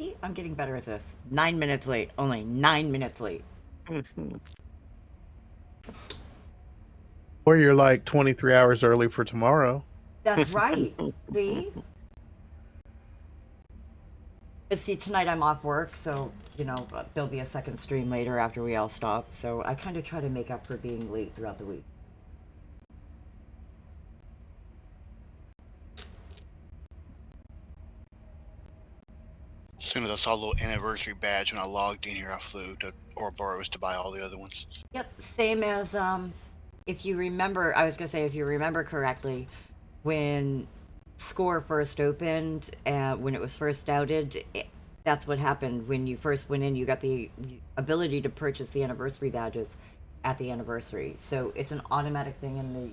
See, I'm getting better at this. 9 minutes late. Only 9 minutes late. Or you're like 23 hours early for tomorrow. That's right. See? But see, tonight I'm off work, so, there'll be a second stream later after we all stop. So I kind of try to make up for being late throughout the week. As soon as I saw a little anniversary badge when I logged in here, I flew to Ouroboros to buy all the other ones. Yep, same as, if you remember, I was going to say, if you remember correctly, when Score first opened, when it was first outed, that's what happened. When you first went in, you got the ability to purchase the anniversary badges at the anniversary. So it's an automatic thing in the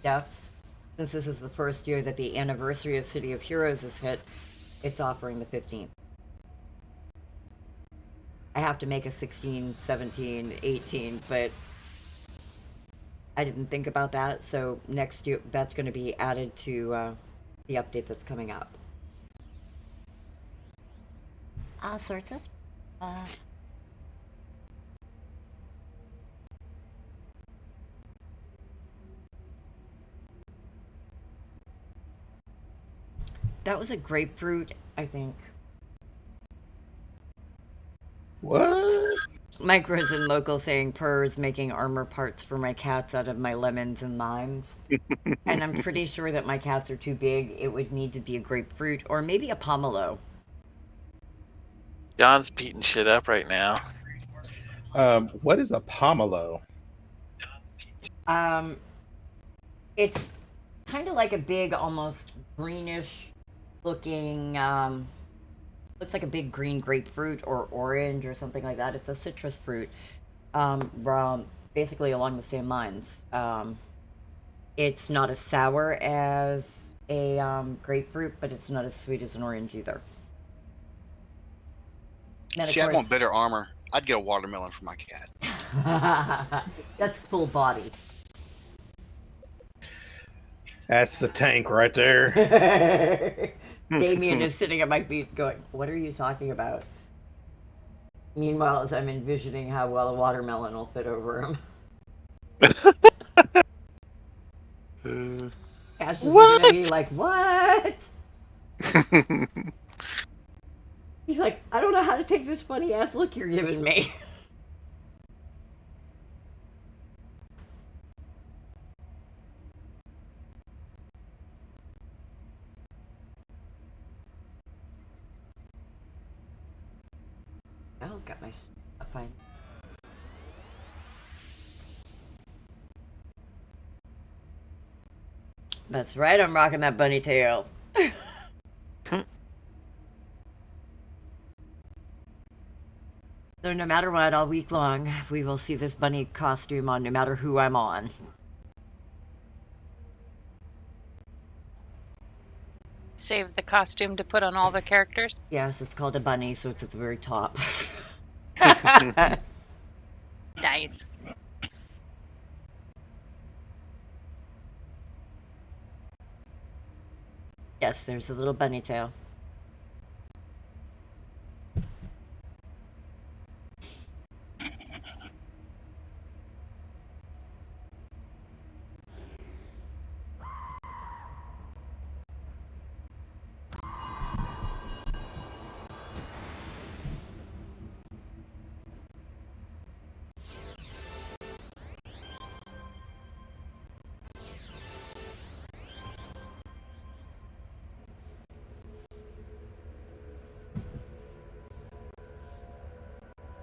depths. Since this is the first year that the anniversary of City of Heroes is hit, it's offering the 15th. I have to make a 16, 17, 18, but I didn't think about that. So next year, that's going to be added to the update that's coming up. All sorts of. That was a grapefruit, I think. What? Micros and local saying Purr's making armor parts for my cats out of my lemons and limes. And I'm pretty sure that my cats are too big. It would need to be a grapefruit or maybe a pomelo. John's beating shit up right now. What is a pomelo? It's kind of like a big, almost greenish looking, looks like a big green grapefruit or orange or something like that. It's a citrus fruit, basically along the same lines. It's not as sour as a grapefruit, but it's not as sweet as an orange either. See, I want better armor. I'd get a watermelon for my cat. That's full body. That's the tank right there. Damien is sitting at my feet going, what are you talking about? Meanwhile, as I'm envisioning how well a watermelon will fit over him. Ash is looking at me like, what? He's like, I don't know how to take this funny ass look you're giving me. Oh, got my stuff fine. That's right, I'm rocking that bunny tail. So no matter what, all week long, we will see this bunny costume on no matter who I'm on. Save the costume to put on all the characters? Yes, it's called a bunny, so it's at the very top. Nice. Yes, there's a little bunny tail.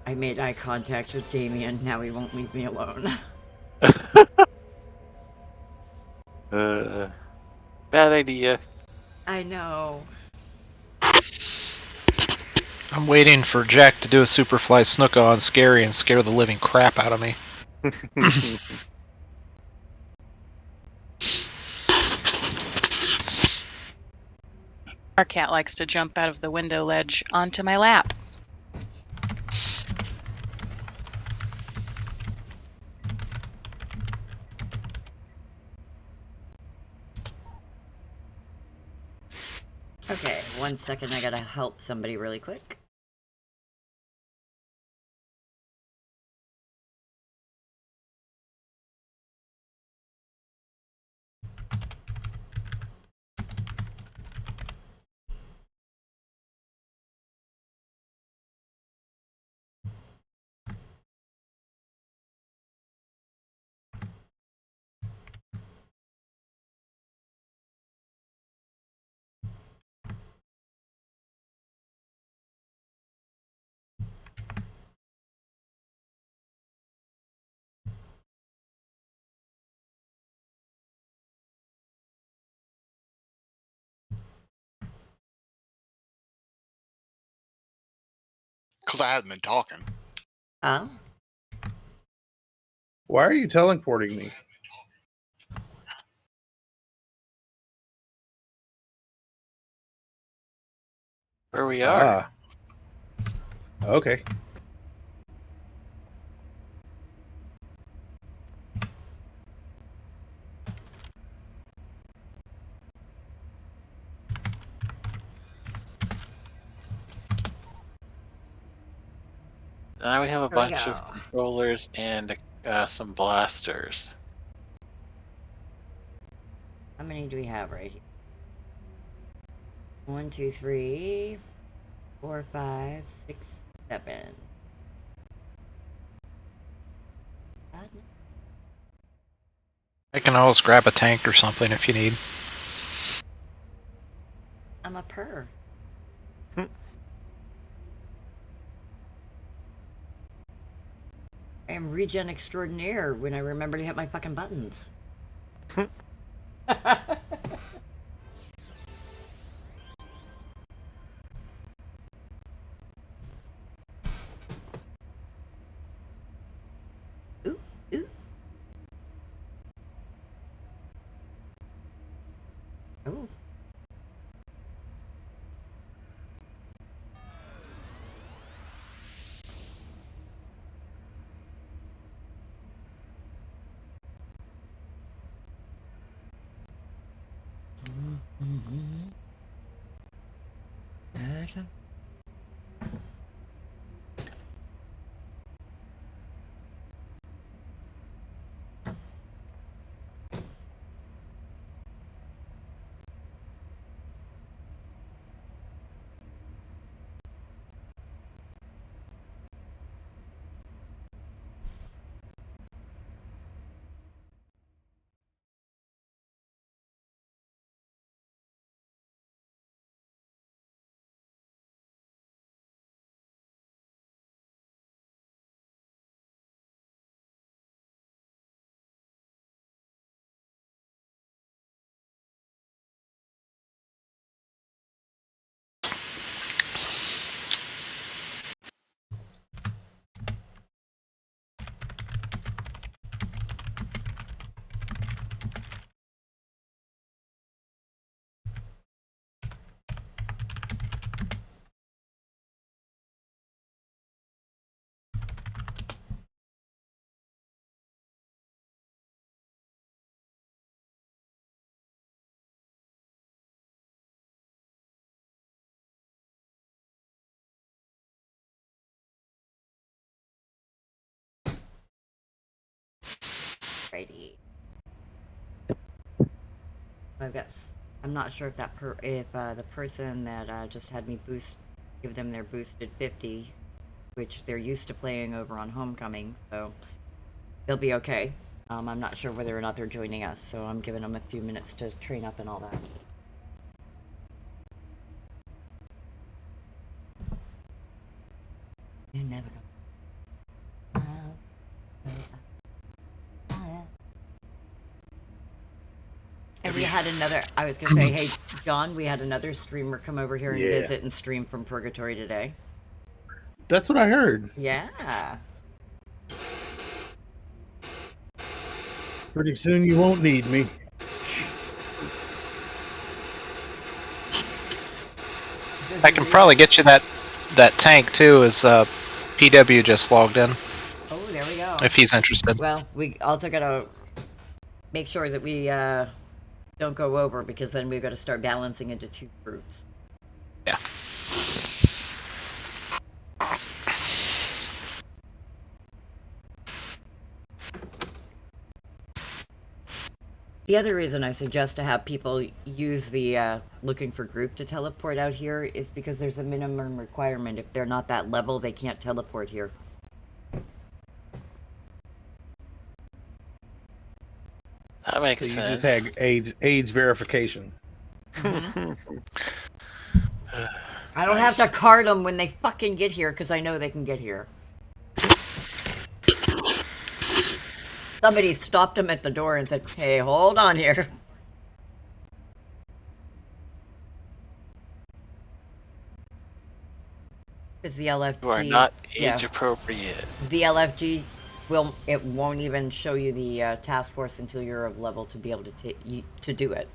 I made eye contact with Damien. Now he won't leave me alone. Bad idea. I know. I'm waiting for Jack to do a Superfly Snooka on Scary and scare the living crap out of me. Our cat likes to jump out of the window ledge onto my lap. Okay, 1 second. I gotta help somebody really quick. Because I haven't been talking. Oh, Why are you teleporting me? Where we are. Ah. Okay. Now we have a Here we bunch of go. controllers and some blasters. How many do we have right here? 1, 2, 3, 4, 5, 6, 7. God, no. I can always grab a tank or something if you need. I'm a purr. Hmm. I am regen extraordinaire when I remember to hit my fucking buttons. Hmm. Ooh, ooh. Ooh. Righty. I'm not sure if the person that just had me give them their boosted 50, which they're used to playing over on Homecoming, so they'll be okay. I'm not sure whether or not they're joining us, so I'm giving them a few minutes to train up and all that. You never go. And we had another, I was gonna say, hey, John, we had another streamer come over here and Yeah. visit and stream from Purgatory today. That's what I heard. Yeah. Pretty soon you won't need me. I can probably get you that tank too, as PW just logged in, Oh, there we go. if he's interested. Well, we also gotta make sure that we don't go over, because then we've got to start balancing into 2 groups. The other reason I suggest to have people use the looking for group to teleport out here is because there's a minimum requirement. If they're not that level, they can't teleport here. That makes So you sense. just had age verification. I don't have to card them when they fucking get here because I know they can get here. Somebody stopped them at the door and said, "Hey, hold on here." Because the LFG, You are not yeah. age appropriate. The LFG won't even show you the task force until you're of level to be able to do it.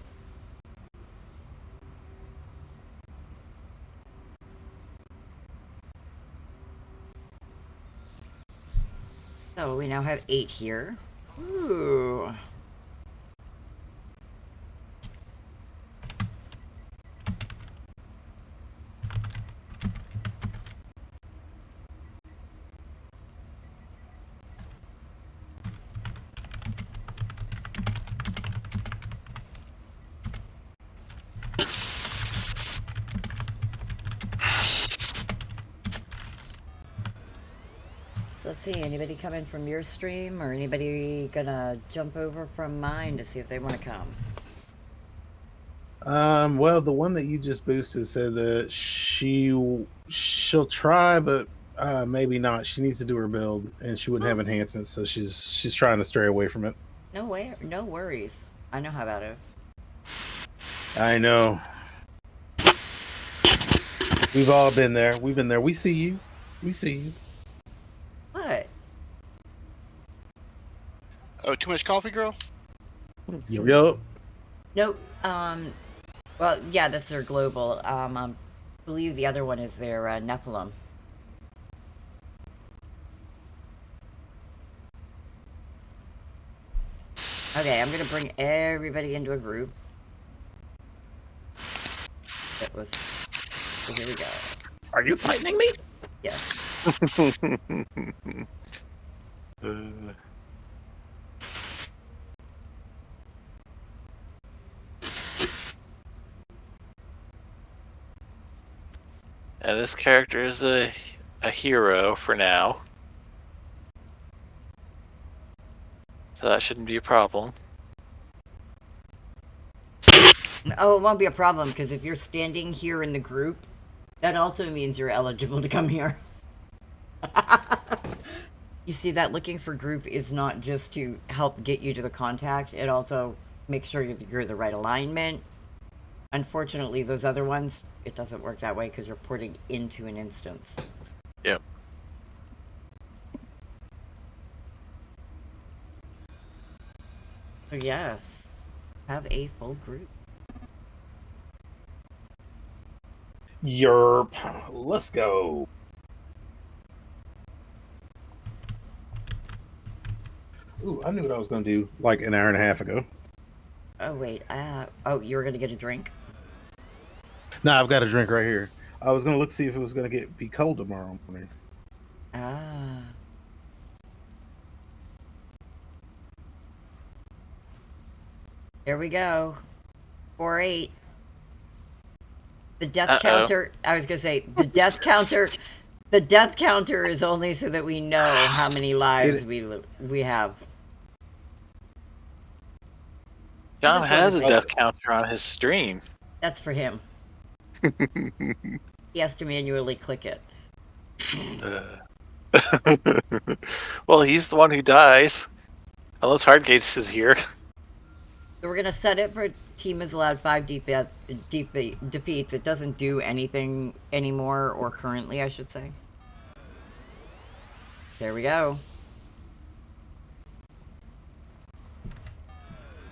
So we now have 8 here. Ooh. So let's see, anybody coming from your stream or anybody gonna jump over from mine to see if they want to come? Well, the one that you just boosted said that she'll try, but maybe not. She needs to do her build, and she wouldn't have enhancements, so she's trying to stray away from it. No way, no worries. I know how that is. I know. We've all been there. We've been there. We see you. We see you. What? Oh, too much coffee, girl? Yup. Nope. Well, yeah, that's their global. I believe the other one is their Nephilim. Okay, I'm gonna bring everybody into a group. That was. So here we go. Are you frightening me? Yes. This character is a hero for now. So that shouldn't be a problem. Oh, it won't be a problem because if you're standing here in the group, that also means you're eligible to come here. You see, that looking for group is not just to help get you to the contact, it also makes sure you're the right alignment. Unfortunately, those other ones, it doesn't work that way because you're porting into an instance. Yep. So yes, have a full group. Yerp. Let's go. Ooh, I knew what I was going to do like an hour and a half ago. Oh wait, oh, you were gonna get a drink? Nah, I've got a drink right here. I was going to look to see if it was going to be cold tomorrow morning. Ah. Here we go. 4-8. The death counter. I was gonna say the death counter. The death counter is only so that we know how many lives we have. John just has a wanna say- death counter on his stream. That's for him. He has to manually click it. Well, he's the one who dies. Unless Hardgates is here. So we're gonna set it for team is allowed 5 defeats. It doesn't do anything anymore, or currently, I should say. There we go.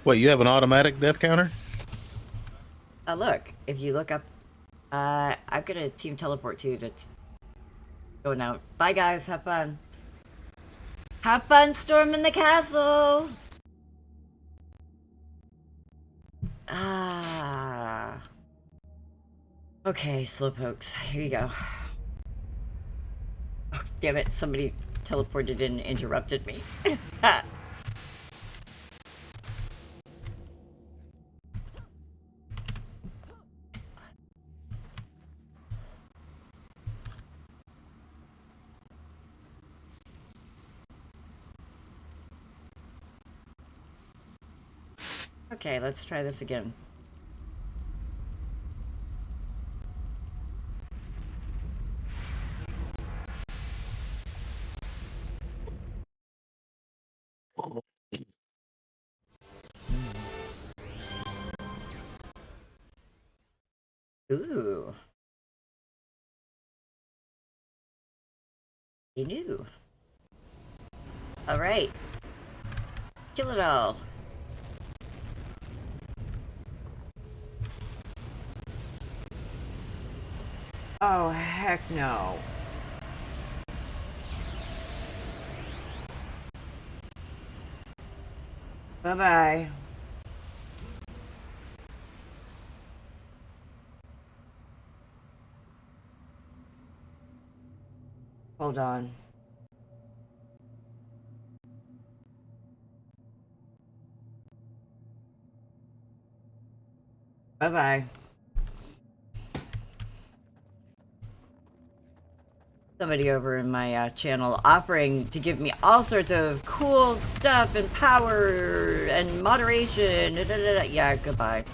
Wait, you have an automatic death counter? Look, if you look up, I've got a team teleport too that's going out. Bye guys, have fun. Have fun storming the castle! Ah. Okay, slowpokes, here you go. Oh, damn it, somebody teleported in and interrupted me. Okay, let's try this again. Ooh. He knew. All right. Kill it all. Oh, heck no. Bye-bye. Hold on. Bye-bye. Somebody over in my channel offering to give me all sorts of cool stuff and power and moderation. Da, da, da, da. Yeah, goodbye.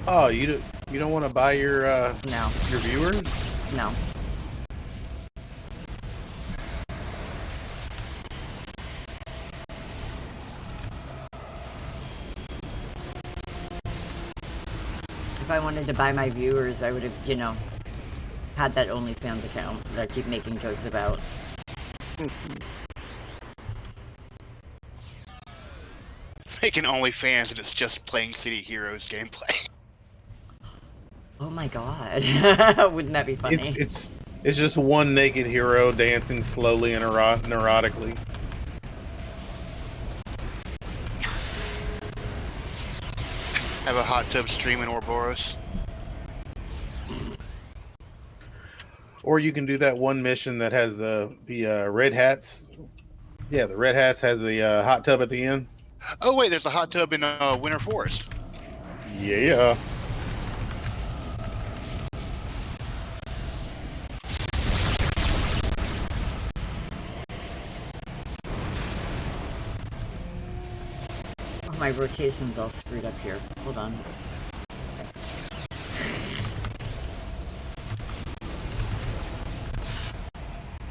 Oh, you don't want to buy your No, your viewers? no. If I wanted to buy my viewers, I would have, you know, had that OnlyFans account that I keep making jokes about. Making OnlyFans and it's just playing City Heroes gameplay. Oh my god. Wouldn't that be funny? It's just one naked hero dancing slowly and neurotically. Have a hot tub stream in Ouroboros. Or you can do that one mission that has the red hats. Yeah, the red hats has the hot tub at the end. Oh wait, there's a hot tub in Winter Forest. Yeah. Oh, my rotation's all screwed up here. Hold on.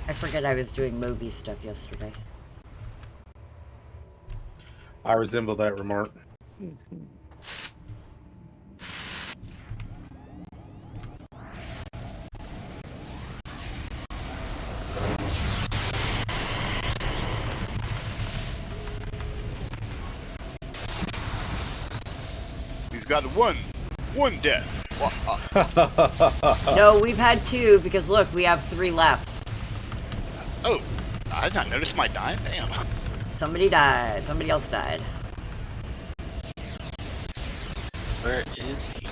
I forget I was doing Moby stuff yesterday. I resemble that remark. He's got one death. No, we've had 2 because look, we have 3 left. Oh, I did not notice my dying. Damn. Somebody died. Somebody else died. Where is he?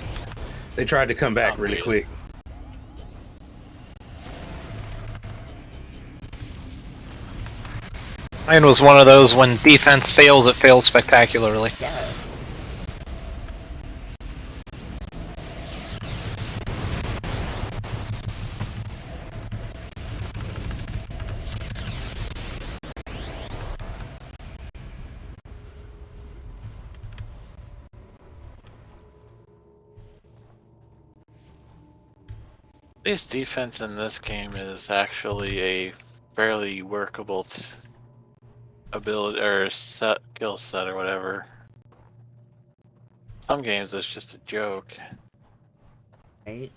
They tried to come back really quick. Mine was one of those when defense fails, it fails spectacularly. Yes. At least defense in this game is actually a fairly workable ability or skill set or whatever. Some games it's just a joke. Right.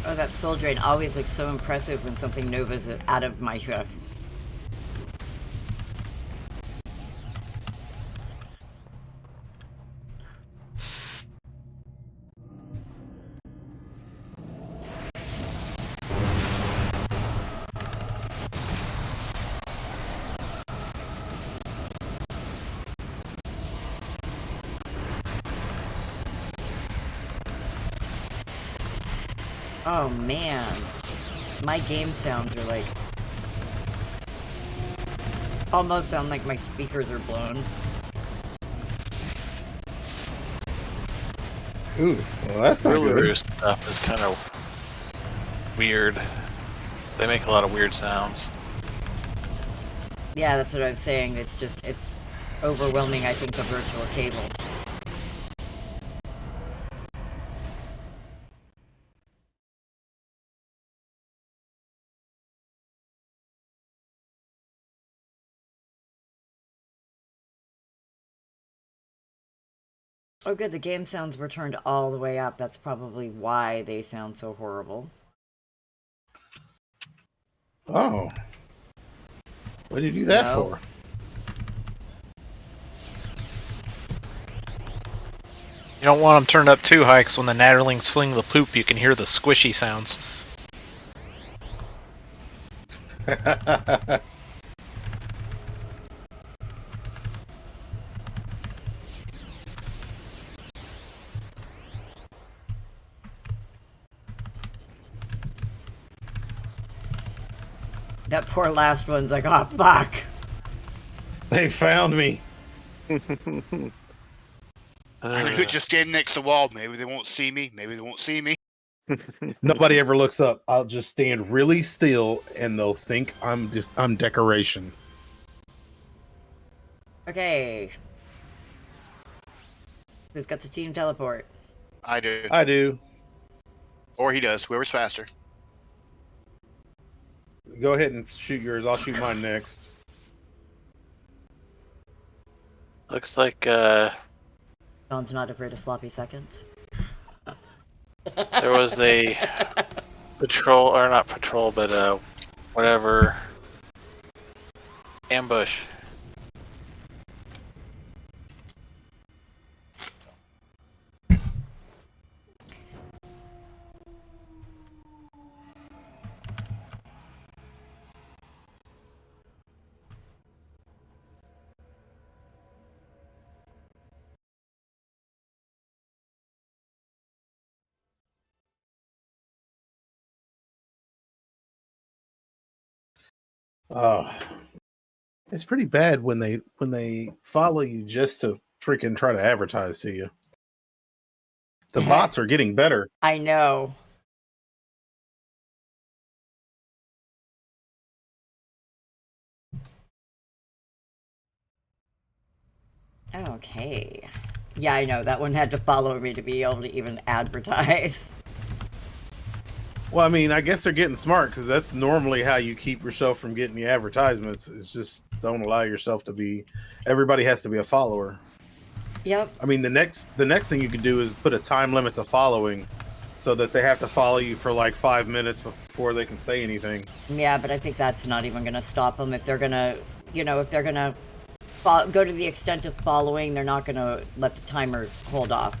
Oh, that soul drain always looks so impressive when something Nova's out of my Oh man. My game sounds are like almost sound like my speakers are blown. Ooh, well, that's not Uluru good. stuff is kind of weird. They make a lot of weird sounds. Yeah, that's what I was saying. It's overwhelming, I think, the virtual cable. Oh, good. The game sounds were turned all the way up. That's probably why they sound so horrible. Oh. What did you do that No. for? You don't want them turned up too high, because when the natterlings fling the poop, you can hear the squishy sounds. That poor last one's like, oh, fuck. They found me. I could just stand next to the wall. Maybe they won't see me. Maybe they won't see me. Nobody ever looks up. I'll just stand really still and they'll think I'm decoration. Okay. Who's got the team teleport? I do. I do. Or he does. Whoever's faster. Go ahead and shoot yours. I'll shoot mine next. Looks like John's not afraid of sloppy seconds. there was a patrol, or not patrol, but whatever, ambush. Oh, it's pretty bad when they follow you just to freaking try to advertise to you. The bots are getting better. I know. Okay. Yeah, I know. That one had to follow me to be able to even advertise. Well, I mean, I guess they're getting smart because that's normally how you keep yourself from getting the advertisements. Is just don't allow yourself to be. Everybody has to be a follower. Yep. I mean, the next thing you could do is put a time limit to following, so that they have to follow you for like 5 minutes before they can say anything. Yeah, but I think that's not even going to stop them if they're going to, if they're going to go to the extent of following, they're not going to let the timer hold off.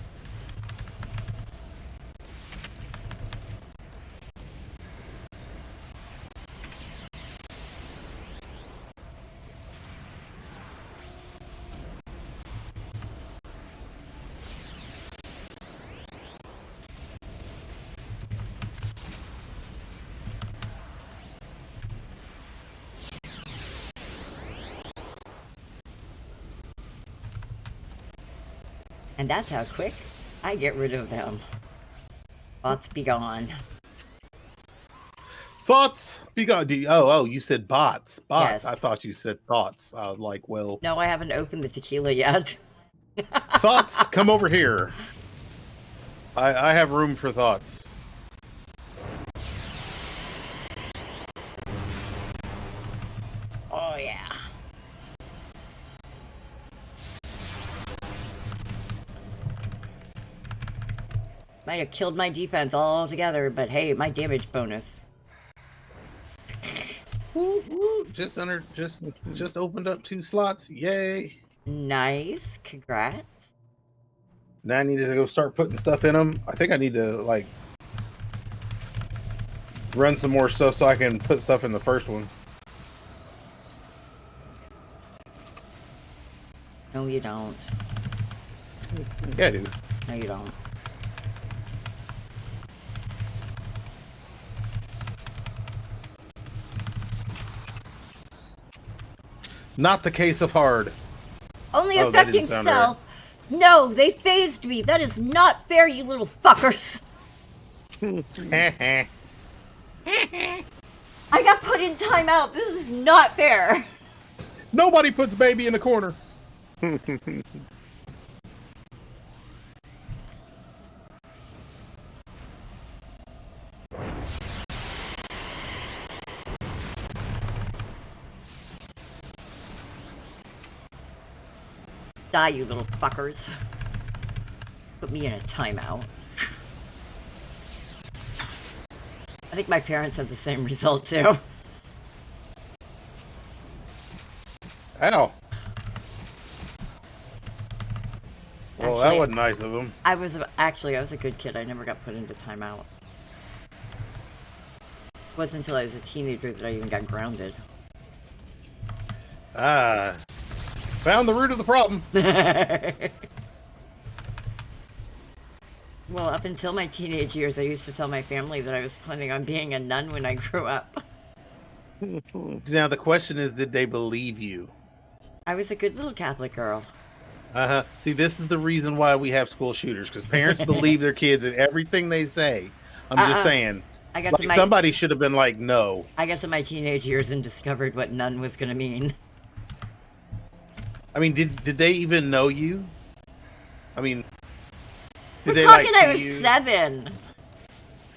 And that's how quick I get rid of them. Bots be gone. Thoughts? Oh, you said bots. Bots. Yes. I thought you said thoughts. I was like, well, No, I haven't opened the tequila yet. thoughts, come over here. I have room for thoughts. Oh, yeah. Might have killed my defense altogether, but hey, my damage bonus. Woo, woo. Just opened up 2 slots. Yay. Nice. Congrats. Now I need to go start putting stuff in them. I think I need to like run some more stuff so I can put stuff in the first one. No, you don't. Yeah, I do. No, you don't. Not the case of hard. Only Oh, that affecting didn't sound self. No, they phased me. That is not fair, you little fuckers. right. I got put in timeout. This is not fair. Nobody puts baby in the corner. Die, you little fuckers. Put me in a timeout. I think my parents had the same result too. Ow. Well, that Actually, wasn't nice of them. I was a good kid. I never got put into timeout. It wasn't until I was a teenager that I even got grounded. Ah. Found the root of the problem. Well, up until my teenage years, I used to tell my family that I was planning on being a nun when I grew up. Now, the question is, did they believe you? I was a good little Catholic girl. Uh-huh. See, this is the reason why we have school shooters, because parents believe their kids in everything they say. I'm just saying. I got to my Somebody should have been like, no. I got to my teenage years and discovered what nun was going to mean. I mean, did they even know you? I mean, did We're they talking like I was see you? 7.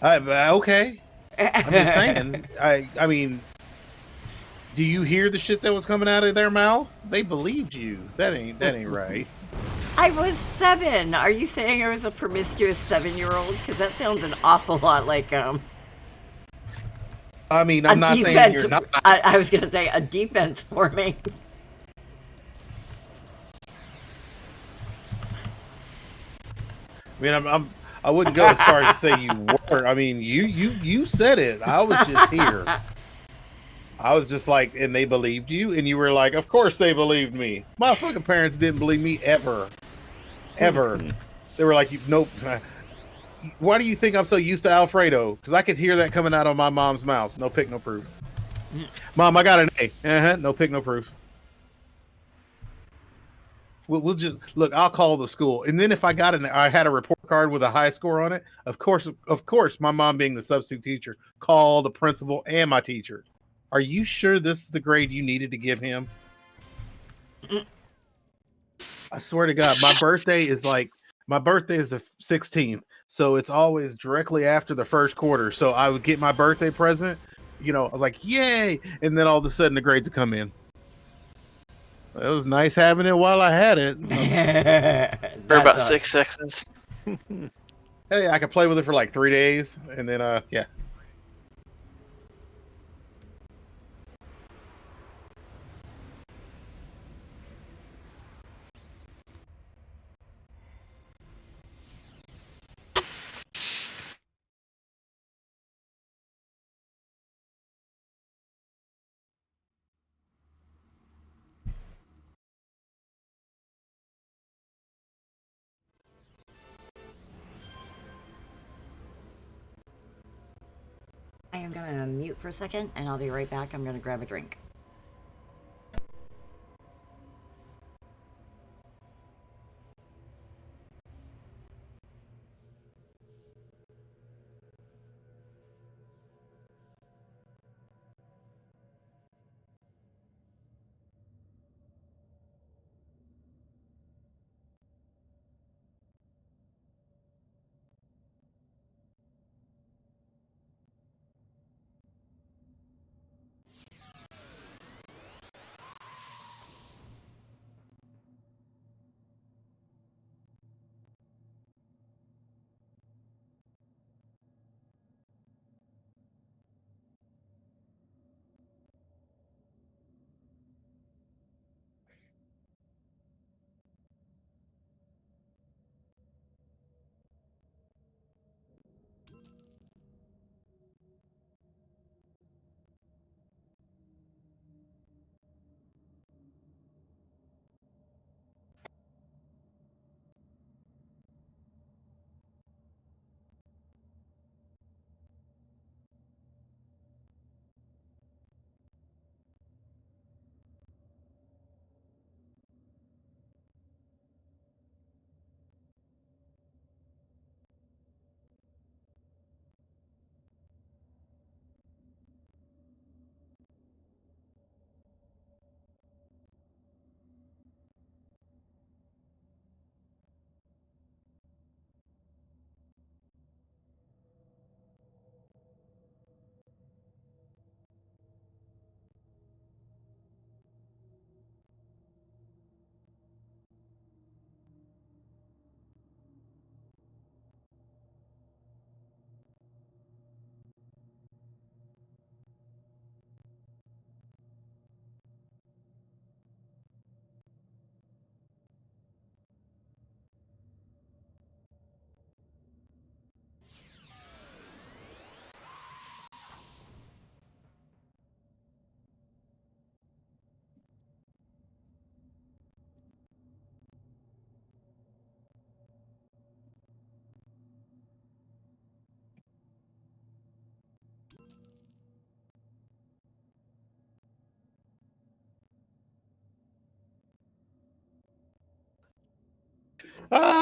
Okay. I'm just saying. I mean, do you hear the shit that was coming out of their mouth? They believed you. That ain't right. I was 7. Are you saying I was a promiscuous 7-year-old? Because that sounds an awful lot like I mean, I'm not saying you're not. I was gonna say a defense for me. I mean, I wouldn't go as far as to say you were. I mean, you said it. I was just here. I was just like, and they believed you, and you were like, of course they believed me. My fucking parents didn't believe me ever. They were like, nope. Why do you think I'm so used to Alfredo? Because I could hear that coming out of my mom's mouth. No pick, no proof. Mom, I got an A. No pick, no proof. We'll just look. I'll call the school, and then if I had a report card with a high score on it. Of course, my mom being the substitute teacher, call the principal and my teacher. Are you sure this is the grade you needed to give him? I swear to God, my birthday is the 16th, so it's always directly after the first quarter. So I would get my birthday present. I was like, yay! And then all of a sudden the grades would come in. It was nice having it while I had it. For about 6 seconds. Hey, I could play with it for like 3 days, and then yeah. I am gonna mute for a second, and I'll be right back. I'm gonna grab a drink.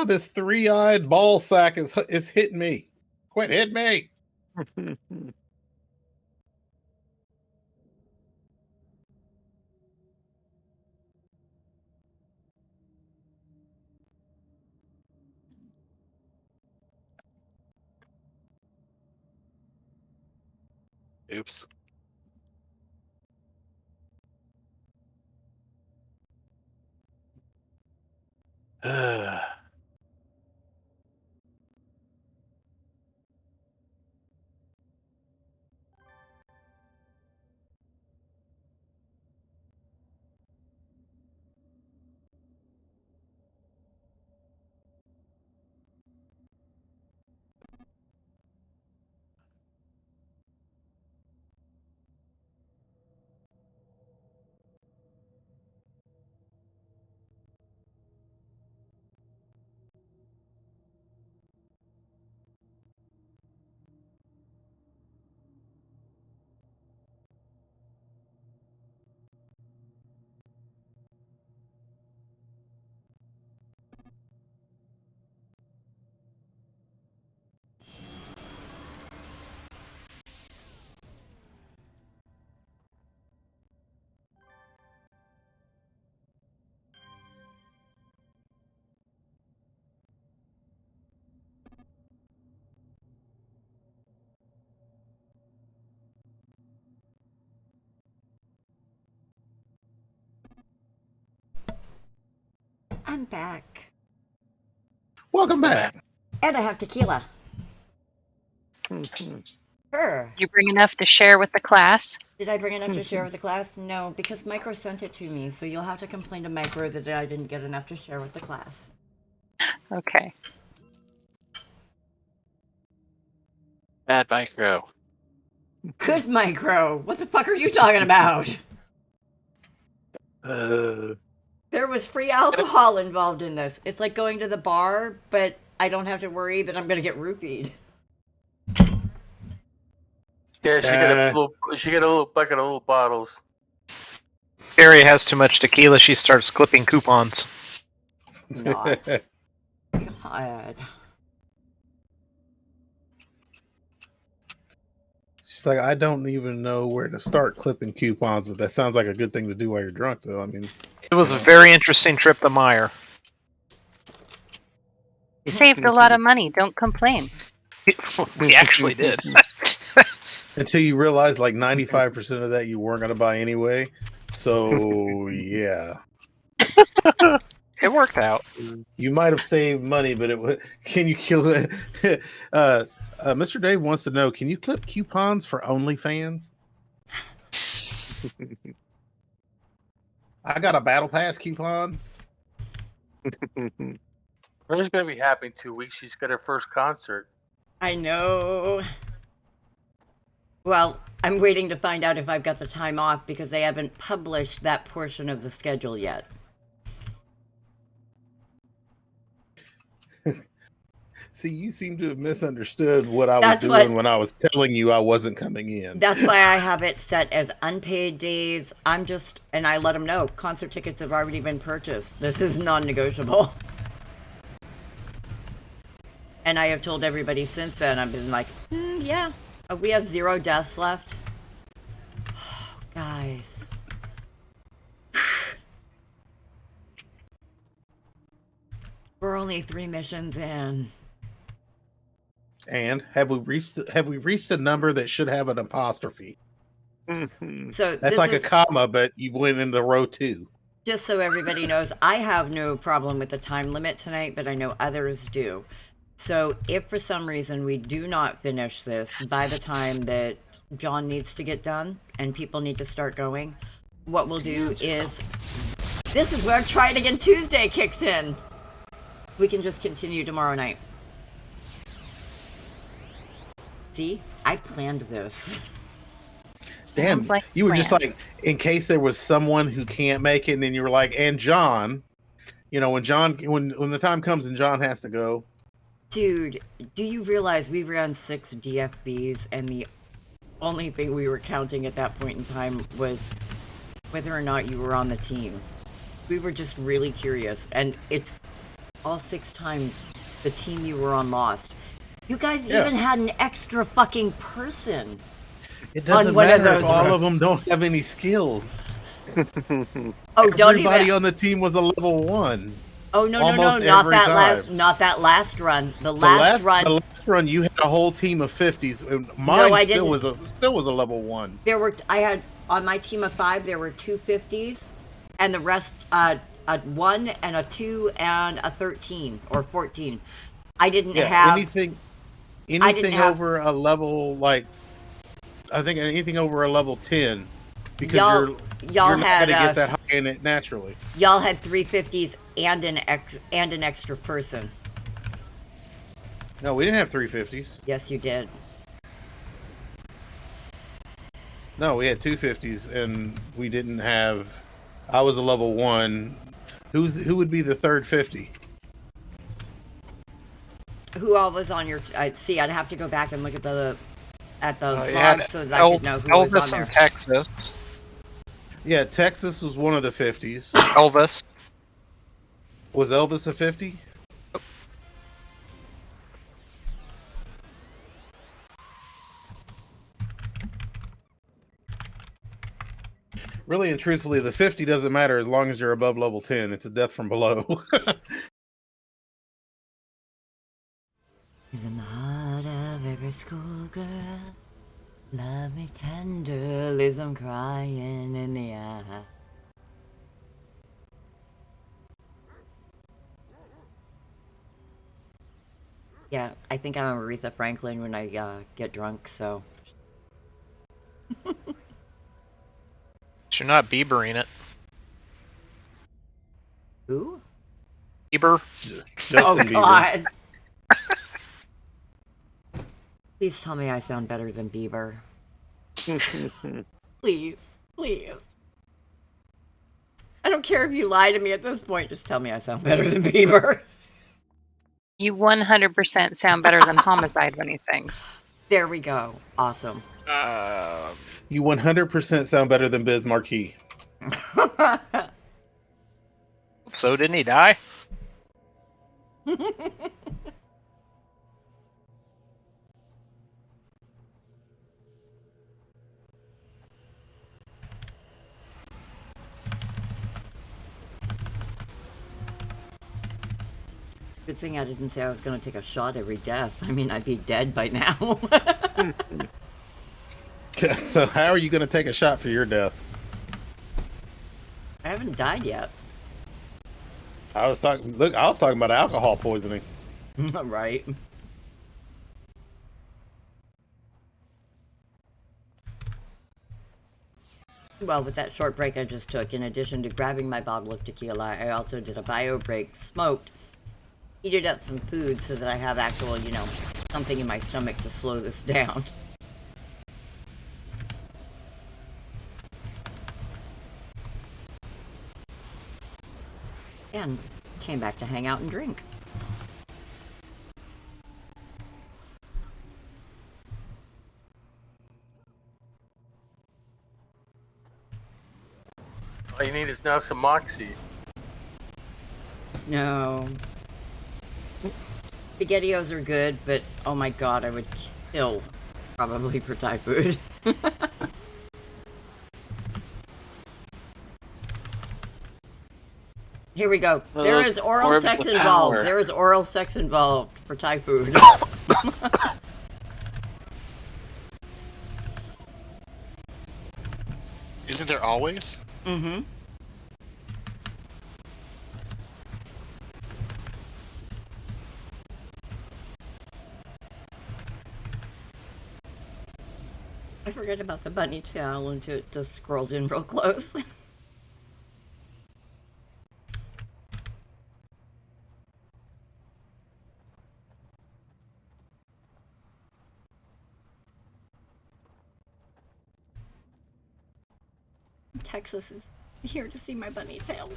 This three-eyed ball sack is hitting me. Quit hitting me. Oops. I'm back. Welcome back. And I have tequila. Sure. Did you bring enough to share with the class? Did I bring enough to share with the class? No, because Micro sent it to me, so you'll have to complain to Micro that I didn't get enough to share with the class. Okay. Bad micro. Good Micro! What the fuck are you talking about? There was free alcohol involved in this. It's like going to the bar, but I don't have to worry that I'm going to get rupeed. Yeah, she get a little bucket of little bottles. Scary has too much tequila. She starts clipping coupons. Not. God. She's like, I don't even know where to start clipping coupons, but that sounds like a good thing to do while you're drunk, though. I mean, It was a very interesting trip to Meyer. You saved a lot of money. Don't complain. We actually did. until you realize like 95% of that you weren't going to buy anyway. So, yeah. It worked out. You might have saved money, but can you kill it? Mr. Dave wants to know, can you clip coupons for OnlyFans? I got a Battle Pass coupon. Ray's gonna be happy in 2 weeks. She's got her first concert. I know. Well, I'm waiting to find out if I've got the time off because they haven't published that portion of the schedule yet. See, you seem to have misunderstood what I was doing when I was telling you I wasn't coming in. That's why I have it set as unpaid days. And I let them know, concert tickets have already been purchased. This is non-negotiable. And I have told everybody since then, I've been like, yeah, we have 0 deaths left. Oh, guys. We're only 3 missions in. And have we reached a number that should have an apostrophe? So that's like a comma, but you went into row 2. Just so everybody knows, I have no problem with the time limit tonight, but I know others do. So if for some reason we do not finish this by the time that John needs to get done and people need to start going, what we'll do is, this is where Try It Again Tuesday kicks in. We can just continue tomorrow night. See, I planned this. Damn, you were just like, in case there was someone who can't make it, and then you were like, and John, when the time comes and John has to go. Dude, do you realize we ran 6 DFBs and the only thing we were counting at that point in time was whether or not you were on the team? We were just really curious, and it's all 6 times the team you were on lost. You guys Yeah. even had an extra fucking person. It doesn't On one of matter if those all runs. of them don't have any skills. Oh, don't Everybody even. on the team was a level 1. Oh no, almost not every that time. not that last run. The The last run. the last run, you had a whole team of 50s. And No, mine I still didn't. was a level 1. There were I had on my team of 5 there were 2 50s, and the rest a 1 and a 2 and a 13 or 14. I didn't Yeah, have. anything have- over a level like I think anything over a level 10 because Y'all you're not had going to get that high in it naturally. y'all had 3 50s and an extra person. No, we didn't have 350s. Yes, you did. No, we had 250s and we didn't have I was a level 1. Who would be the third 50? Who all was on your? See, I'd have to go back and look at the You had vlog so that I could know who was on Elvis there. and Texas. Yeah, Texas was one of the 50s. Elvis. Was Elvis a 50? Really and truthfully, the 50 doesn't matter as long as you're above level 10. It's a death from below. He's in the heart of every schoolgirl. Love me tender, leaves them crying in the eye. Yeah, I think I'm Aretha Franklin when I get drunk, so. You're not Biebering it. Who? Bieber. Justin Bieber. God. Please tell me I sound better than Bieber. Please. Please. I don't care if you lie to me at this point, just tell me I sound better than Bieber. You 100% sound better than Homicide when he sings. There we go. Awesome. You 100% sound better than Biz Marquis. So didn't he die? Good thing I didn't say I was going to take a shot every death. I mean, I'd be dead by now. So how are you going to take a shot for your death? I haven't died yet. I was talking about alcohol poisoning. Right. Well, with that short break I just took, in addition to grabbing my bottle of tequila, I also did a bio break, smoked, heated up some food so that I have actual, something in my stomach to slow this down. And came back to hang out and drink. All you need is now some Moxie. No. SpaghettiOs are good, but oh my god, I would kill probably for Thai food. Here we go. Well, There those is oral orbs sex with involved. power. There is oral sex involved for Thai food. Isn't there always? Mm-hmm. I forgot about the bunny tail until it just scrolled in real close. Texas is here to see my bunny tail.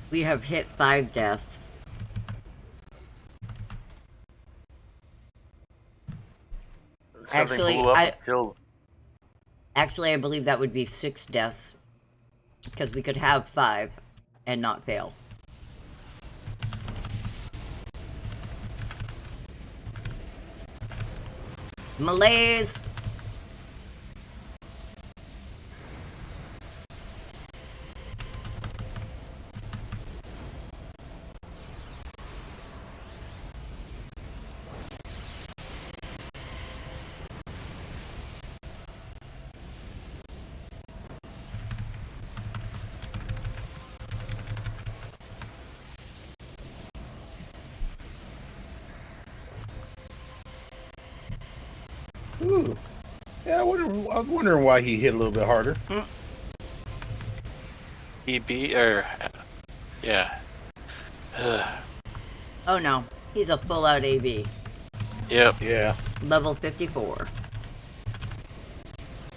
We have hit 5 deaths. Something Actually, blew up and killed. Actually, I believe that would be 6 deaths. Because we could have 5 and not fail. Malaise! Ooh. Yeah, I was wondering why he hit a little bit harder. Yeah. Oh no, he's a full out AV. Yep. Yeah. Level 54.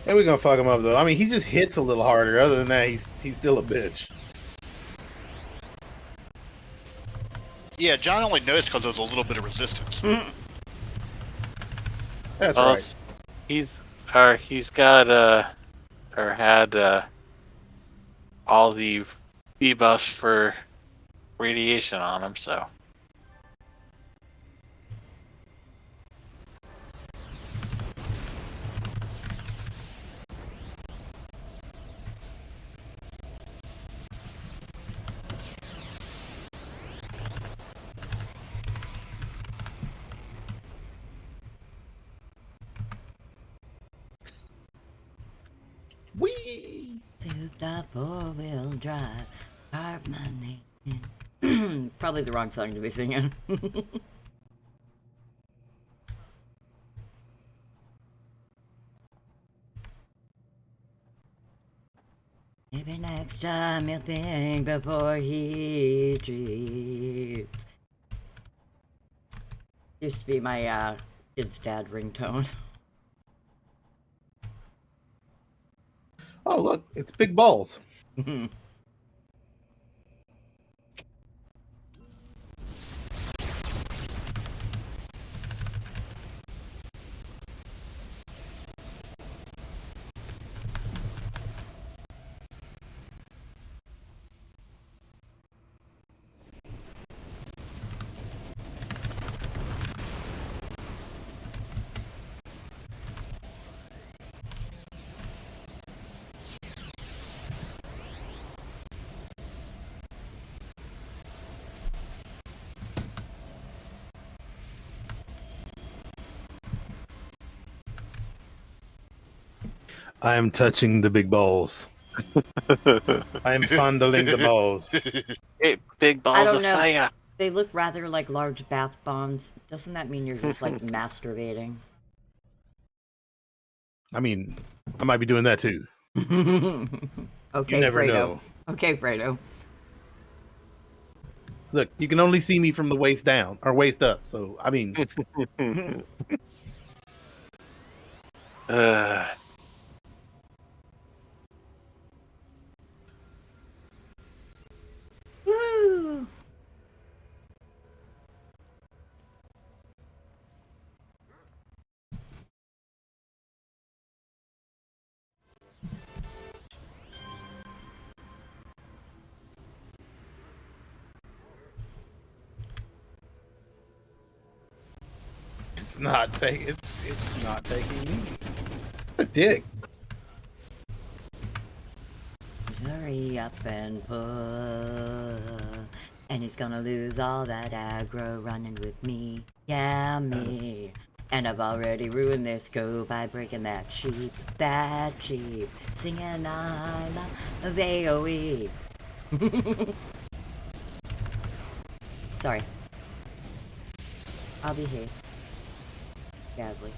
And we're gonna fuck him up though. I mean, he just hits a little harder. Other than that, he's still a bitch. Yeah, John only noticed because there was a little bit of resistance. That's Well, right. he's got or had all the debuffs for radiation on him, so. Wee. Souped up 4-wheel drive. Carve my name in. Probably the wrong song to be singing. Maybe next time you'll think before he treats. Used to be my kid's dad ringtone. Oh look, it's big balls. I am touching the big balls. I am fondling the balls. Hey, big I balls don't of know. fire. They look rather like large bath bombs. Doesn't that mean you're just like masturbating? I mean, I might be doing that too. Okay, You never Fredo. know. Okay, Fredo. Look, you can only see me from the waist down or waist up. So I mean, Uh, Woo! it's not taking me. A dick. Hurry up and pull. And he's gonna lose all that aggro running with me. Yeah, me. And I've already ruined this go by breaking that sheep. Singing I love AOE. Sorry. I'll behave. Badly.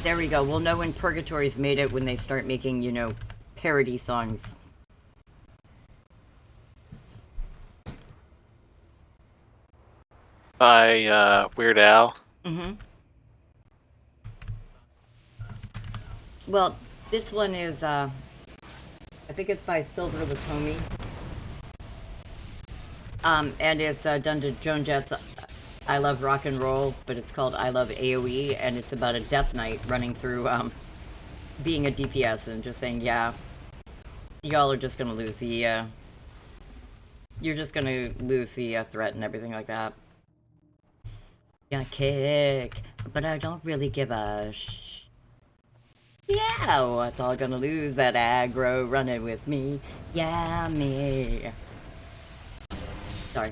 There we go. We'll know when Purgatory's made it when they start making, parody songs. By Weird Al. Mm-hmm. Well, this one is, I think it's by Silver the Comey. And it's done to Joan Jett's I Love Rock and Roll, but it's called I Love AoE, and it's about a death knight running through being a DPS and just saying, yeah, y'all are just gonna lose the, you're just gonna lose the threat and everything like that. Yeah, kick, but I don't really give a yeah, what's all gonna lose that aggro running with me? Yeah, me. Sorry.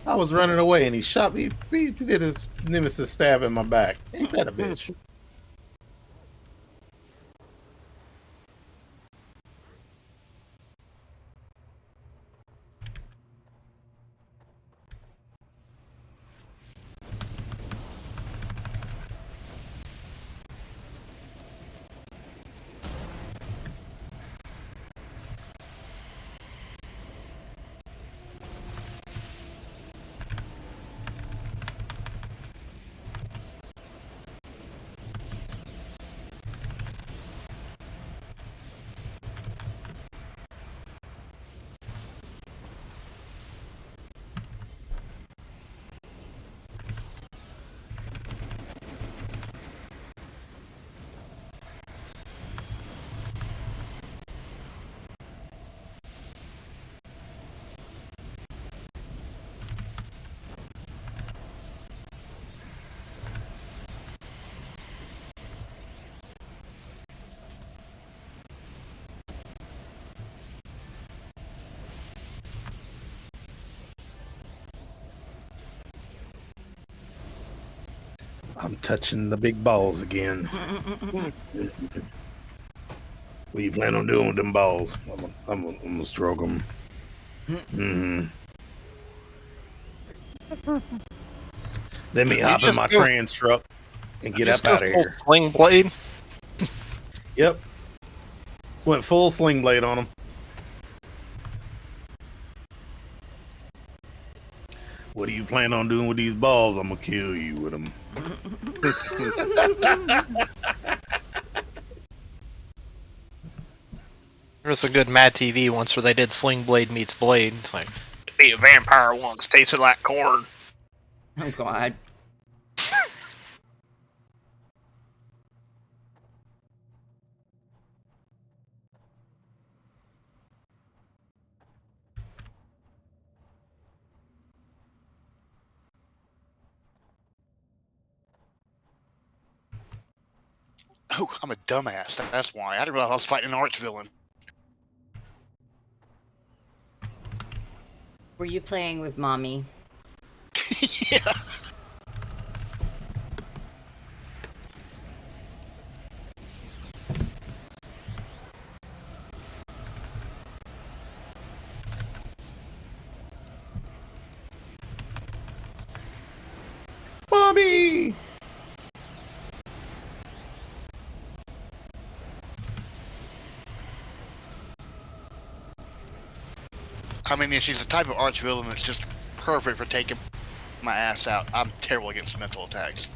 I was running away and he shot me. He did his nemesis stab in my back. Ain't that a bitch? I'm touching the big balls again. What you plan on doing with them balls? I'm gonna stroke them. Let me hop in my trans truck and get up out of here. Sling blade. Yep. Went full sling blade on him. What do you plan on doing with these balls? I'm gonna kill you with them. There was a good Mad TV once where they did Sling Blade meets Blade. It's like, to be a vampire once, tasted like corn. Oh, God. Oh, I'm a dumbass. That's why. I didn't realize I was fighting an arch villain. Were you playing with Mommy? Yeah. Bobby! I mean, she's the type of arch villain that's just perfect for taking my ass out. I'm terrible against mental attacks.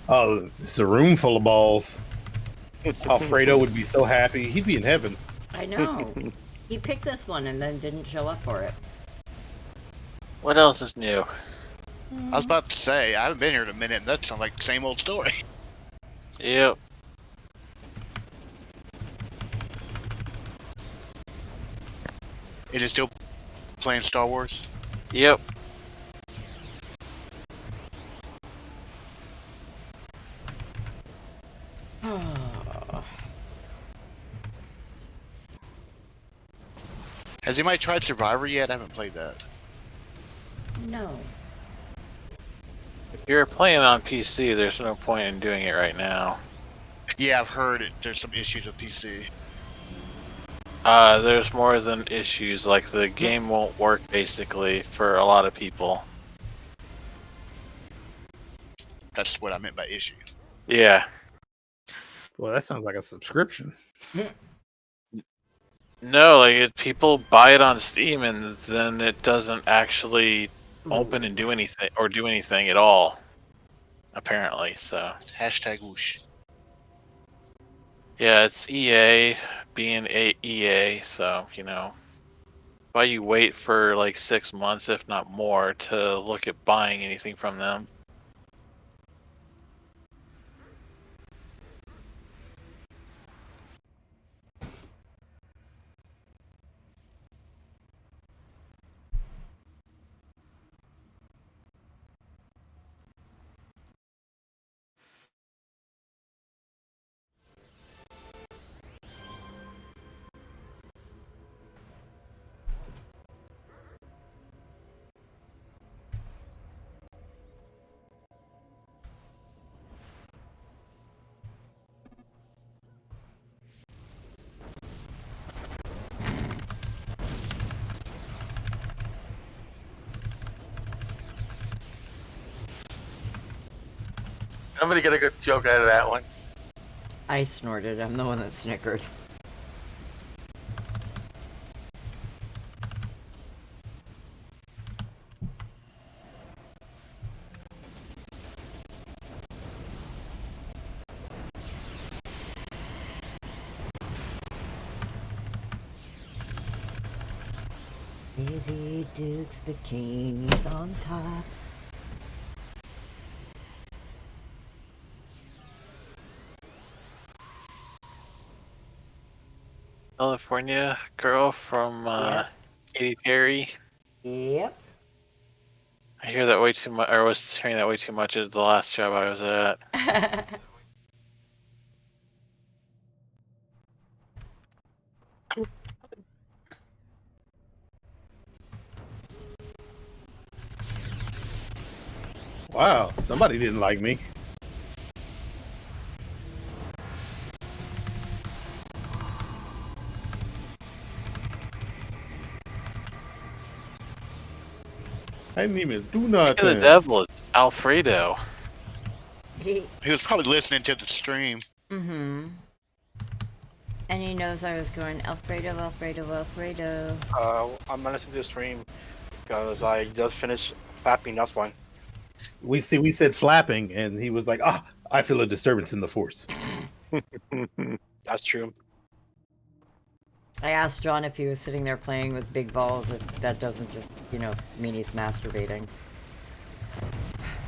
Oh, it's a room full of balls. Alfredo would be so happy. He'd be in heaven. I know. He picked this one and then didn't show up for it. What else is new? I was about to say, I haven't been here in a minute, and that sounds like the same old story. Yep. Is it still playing Star Wars? Yep. Has anybody tried Survivor yet? I haven't played that. No. If you're playing on PC, there's no point in doing it right now. Yeah, I've heard it. There's some issues with PC. There's more than issues. Like, the game won't work, basically, for a lot of people. That's what I meant by issue. Yeah. Well, that sounds like a subscription. No, like, people buy it on Steam, and then it doesn't actually open and do anything at all, apparently, so. Hashtag whoosh. Yeah, it's EA being EA, so, why you wait for like 6 months, if not more, to look at buying anything from them? Somebody get a good joke out of that one. I snorted. I'm the one that snickered. Daisy Dukes bikinis on top. California girl from Yep. Katy Perry. Yep. I hear that way too much, or was hearing that way too much at the last job I was at. Wow, somebody didn't like me. I didn't even do Look nothing. at the devil, it's Alfredo. He was probably listening to the stream. Mm-hmm. And he knows I was going Alfredo, Alfredo, Alfredo. I'm gonna listen to the stream because I just finished clapping. That's one. We said flapping, and he was like, I feel a disturbance in the force. That's true. I asked John if he was sitting there playing with big balls, if that doesn't just, mean he's masturbating.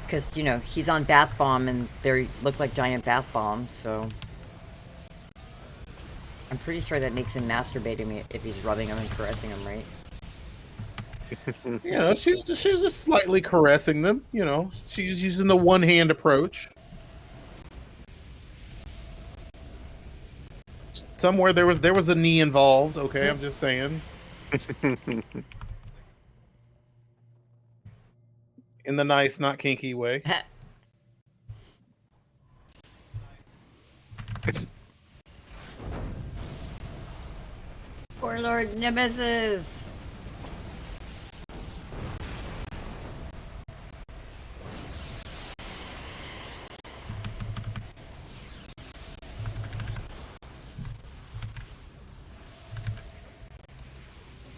Because, he's on bath bomb and they look like giant bath bombs, so... I'm pretty sure that makes him masturbating if he's rubbing them and caressing them, right? She's just slightly caressing them, She's using the one-hand approach. Somewhere there was a knee involved, okay? I'm just saying. In the nice, not kinky way. Poor Lord Nemesis!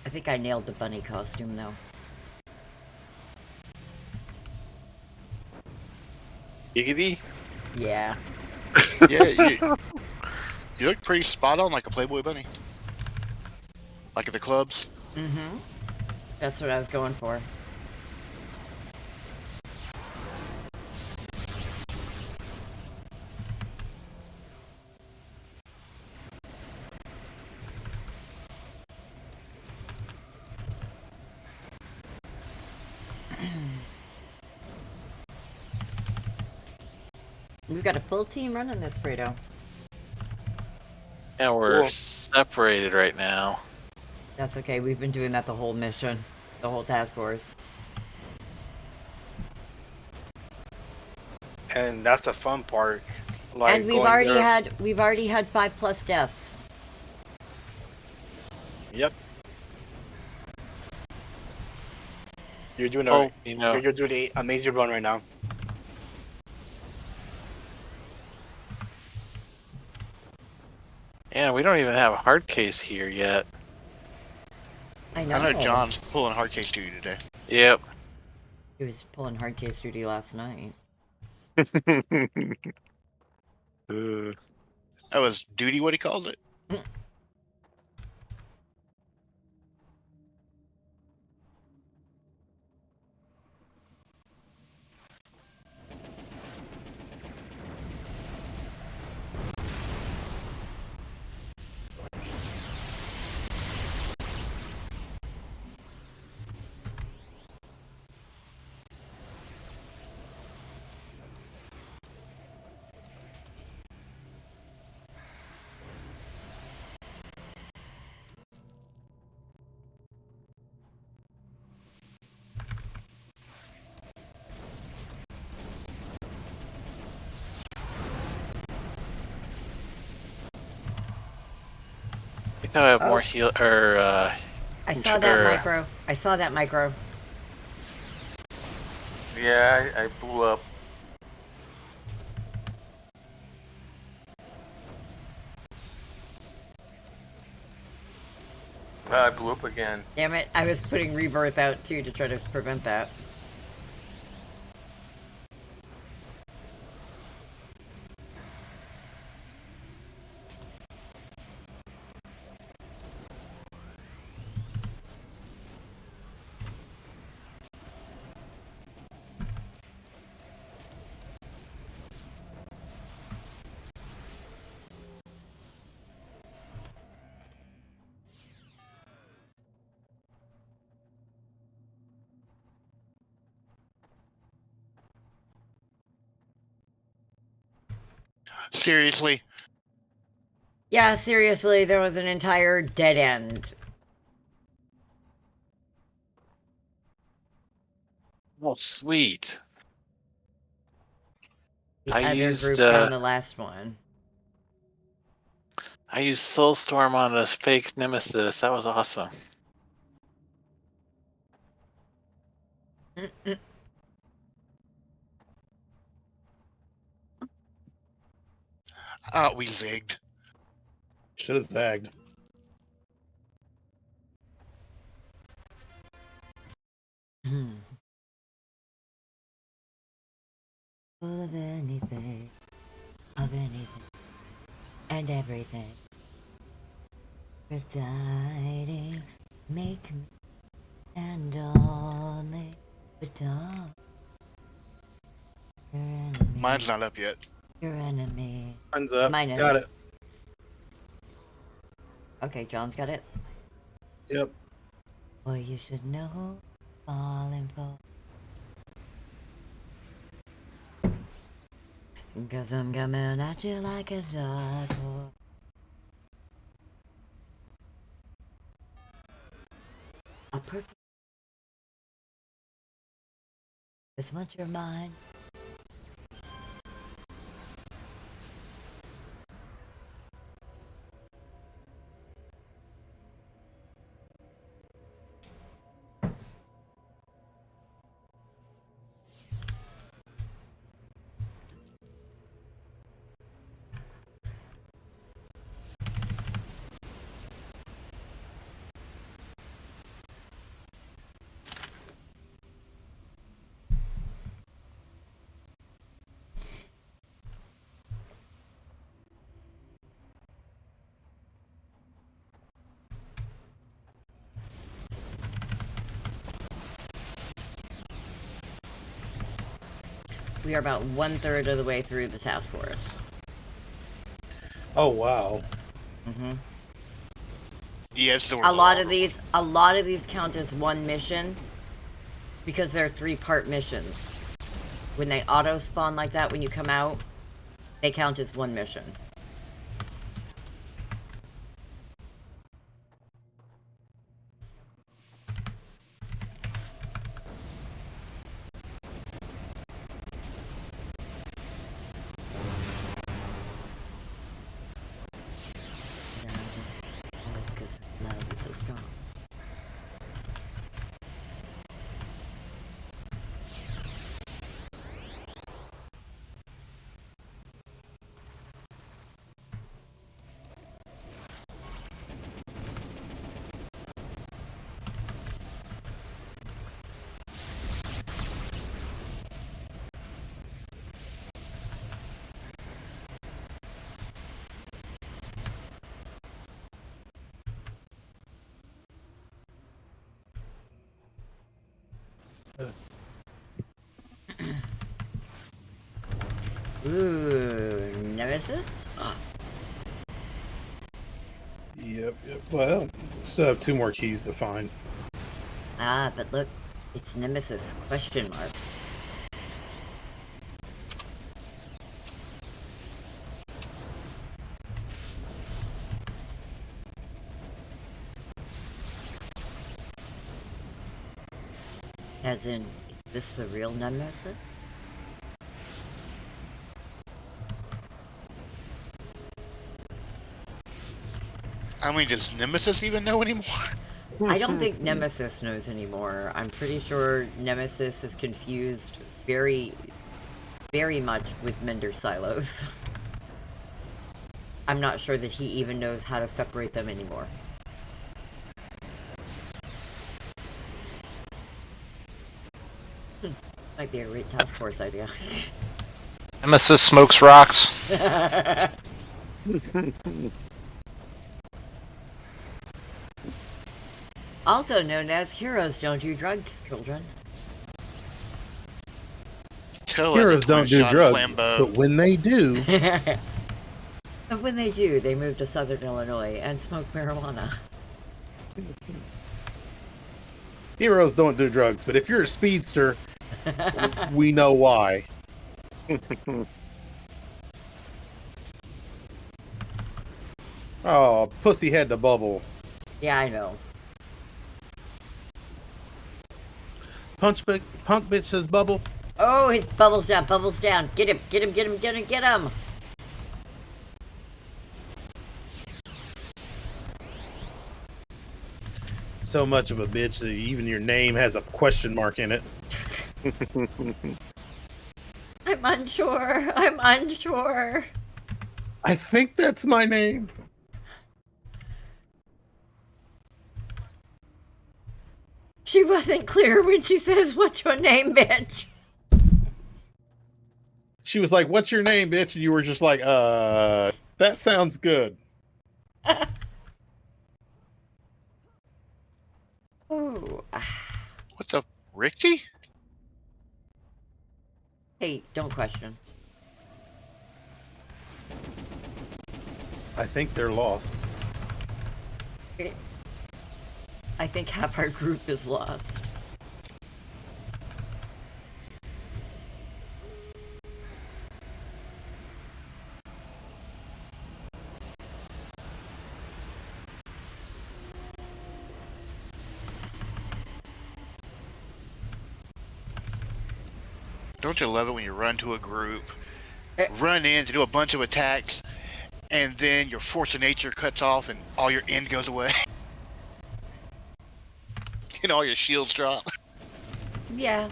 I think I nailed the bunny costume, though. Giggity? Yeah. Yeah, you look pretty spot on like a Playboy bunny. Like at the clubs. Mm-hmm. That's what I was going for. We've got a full team running this, Fredo. Yeah, we're Cool. separated right now. That's okay. We've been doing that the whole mission, the whole task force. And that's the fun part. Like And we've going already there. had 5+ deaths. Yep. You're doing Oh, you know, you're doing an amazing run right now. yeah, we don't even have a hard case here yet. I know. I know John's pulling hard case duty today. Yep. He was pulling hard case duty last night. That was duty, what he calls it. I think I have more Oh. heal or I saw that Sure. micro. I saw that micro. Yeah, I blew up. I blew up again. Damn it. I was putting rebirth out too to try to prevent that. Seriously. Yeah, seriously, there was an entire dead end. oh sweet. The I other used, group found the last one. I used Soulstorm on a fake nemesis. That was awesome. We zigged. Should have zagged. Full of anything, and everything. Presiding, make me, and only the dark. Your enemy. Mine's not up yet. Your enemy. Mine's up. Mine is. Got it. Okay, John's got it. Yep. Well, you should know, falling for. Cause I'm coming at you like a dark horse. A perfect. This much you're mine. We are about 1/3 of the way through the task force. Oh wow. Mm-hmm. Yeah, it's the A lot of these count as one mission Because they're 3-part missions. When they auto-spawn like that when you come out, they count as one mission. Love is so strong. Ooh, Nemesis? Oh. Yep. Well, still have 2 more keys to find. Ah, but look, it's Nemesis, question mark. As in, is this the real Nemesis? I mean, does Nemesis even know anymore? I don't think Nemesis knows anymore. I'm pretty sure Nemesis is confused very, very much with Mender Silos. I'm not sure that he even knows how to separate them anymore. Might be a great task force idea. Nemesis smokes rocks. Also known as Heroes Don't Do Drugs, children. Tell us Heroes a don't do twin-shot drugs, Flambeau. but when they do, But when they do, they move to Southern Illinois and smoke marijuana. heroes don't do drugs. But if you're a speedster, we know why. Oh, pussy had the bubble. Yeah, I know. Punk bitch says bubble. Oh, his bubbles down, bubbles down. Get him, get him, get him, get him, get him. So much of a bitch that even your name has a question mark in it. I'm unsure. I'm unsure. I think that's my name. She wasn't clear when she says, "What's your name, bitch?" She was like, "What's your name, bitch?" And you were just like, that sounds good." Oh. What's up, Ricky? Hey, don't question. I think they're lost. I think half our group is lost. Don't you love it when you run to a group, run in to do a bunch of attacks, and then your force of nature cuts off and all your end goes away? And all your shields drop? Yeah.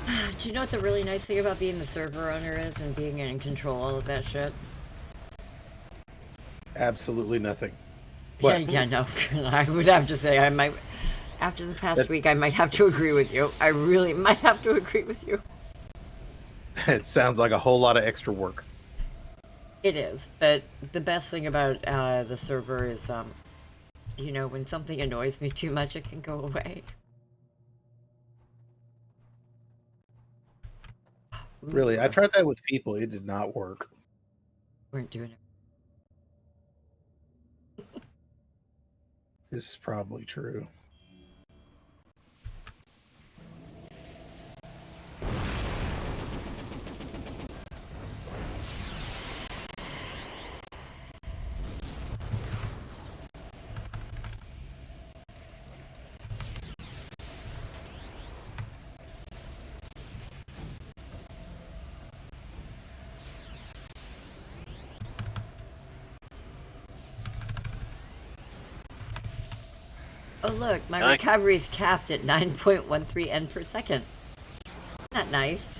Do you know what the really nice thing about being the server owner is and being in control of all of that shit? Absolutely nothing. Yeah, no. I would have to say, I might, after the past week, I might have to agree with you. I really might have to agree with you. It sounds like a whole lot of extra work. It is, but the best thing about the server is, you know, when something annoys me too much, it can go away. Really, I tried that with people. It did not work. Weren't doing it. This is probably true. Oh look, my I like- recovery's capped at 9.13 N per second. Isn't that nice?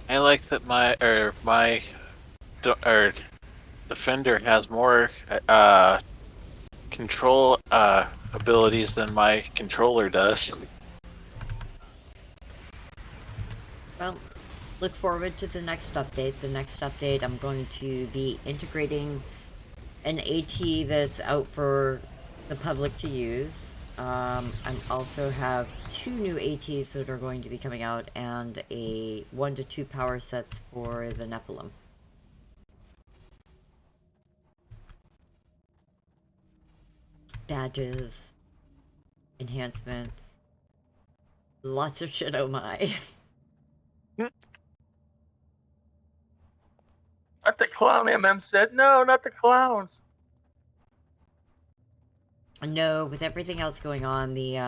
I like that my defender has more control abilities than my controller does. Well, look forward to the next update. The next update, I'm going to be integrating an AT that's out for the public to use. I also have 2 new ATs that are going to be coming out and a 1 to 2 power sets for the Nephilim. Badges, enhancements, lots of shit, oh my. Not the clown, said. No, not the clowns. No, with everything else going on, the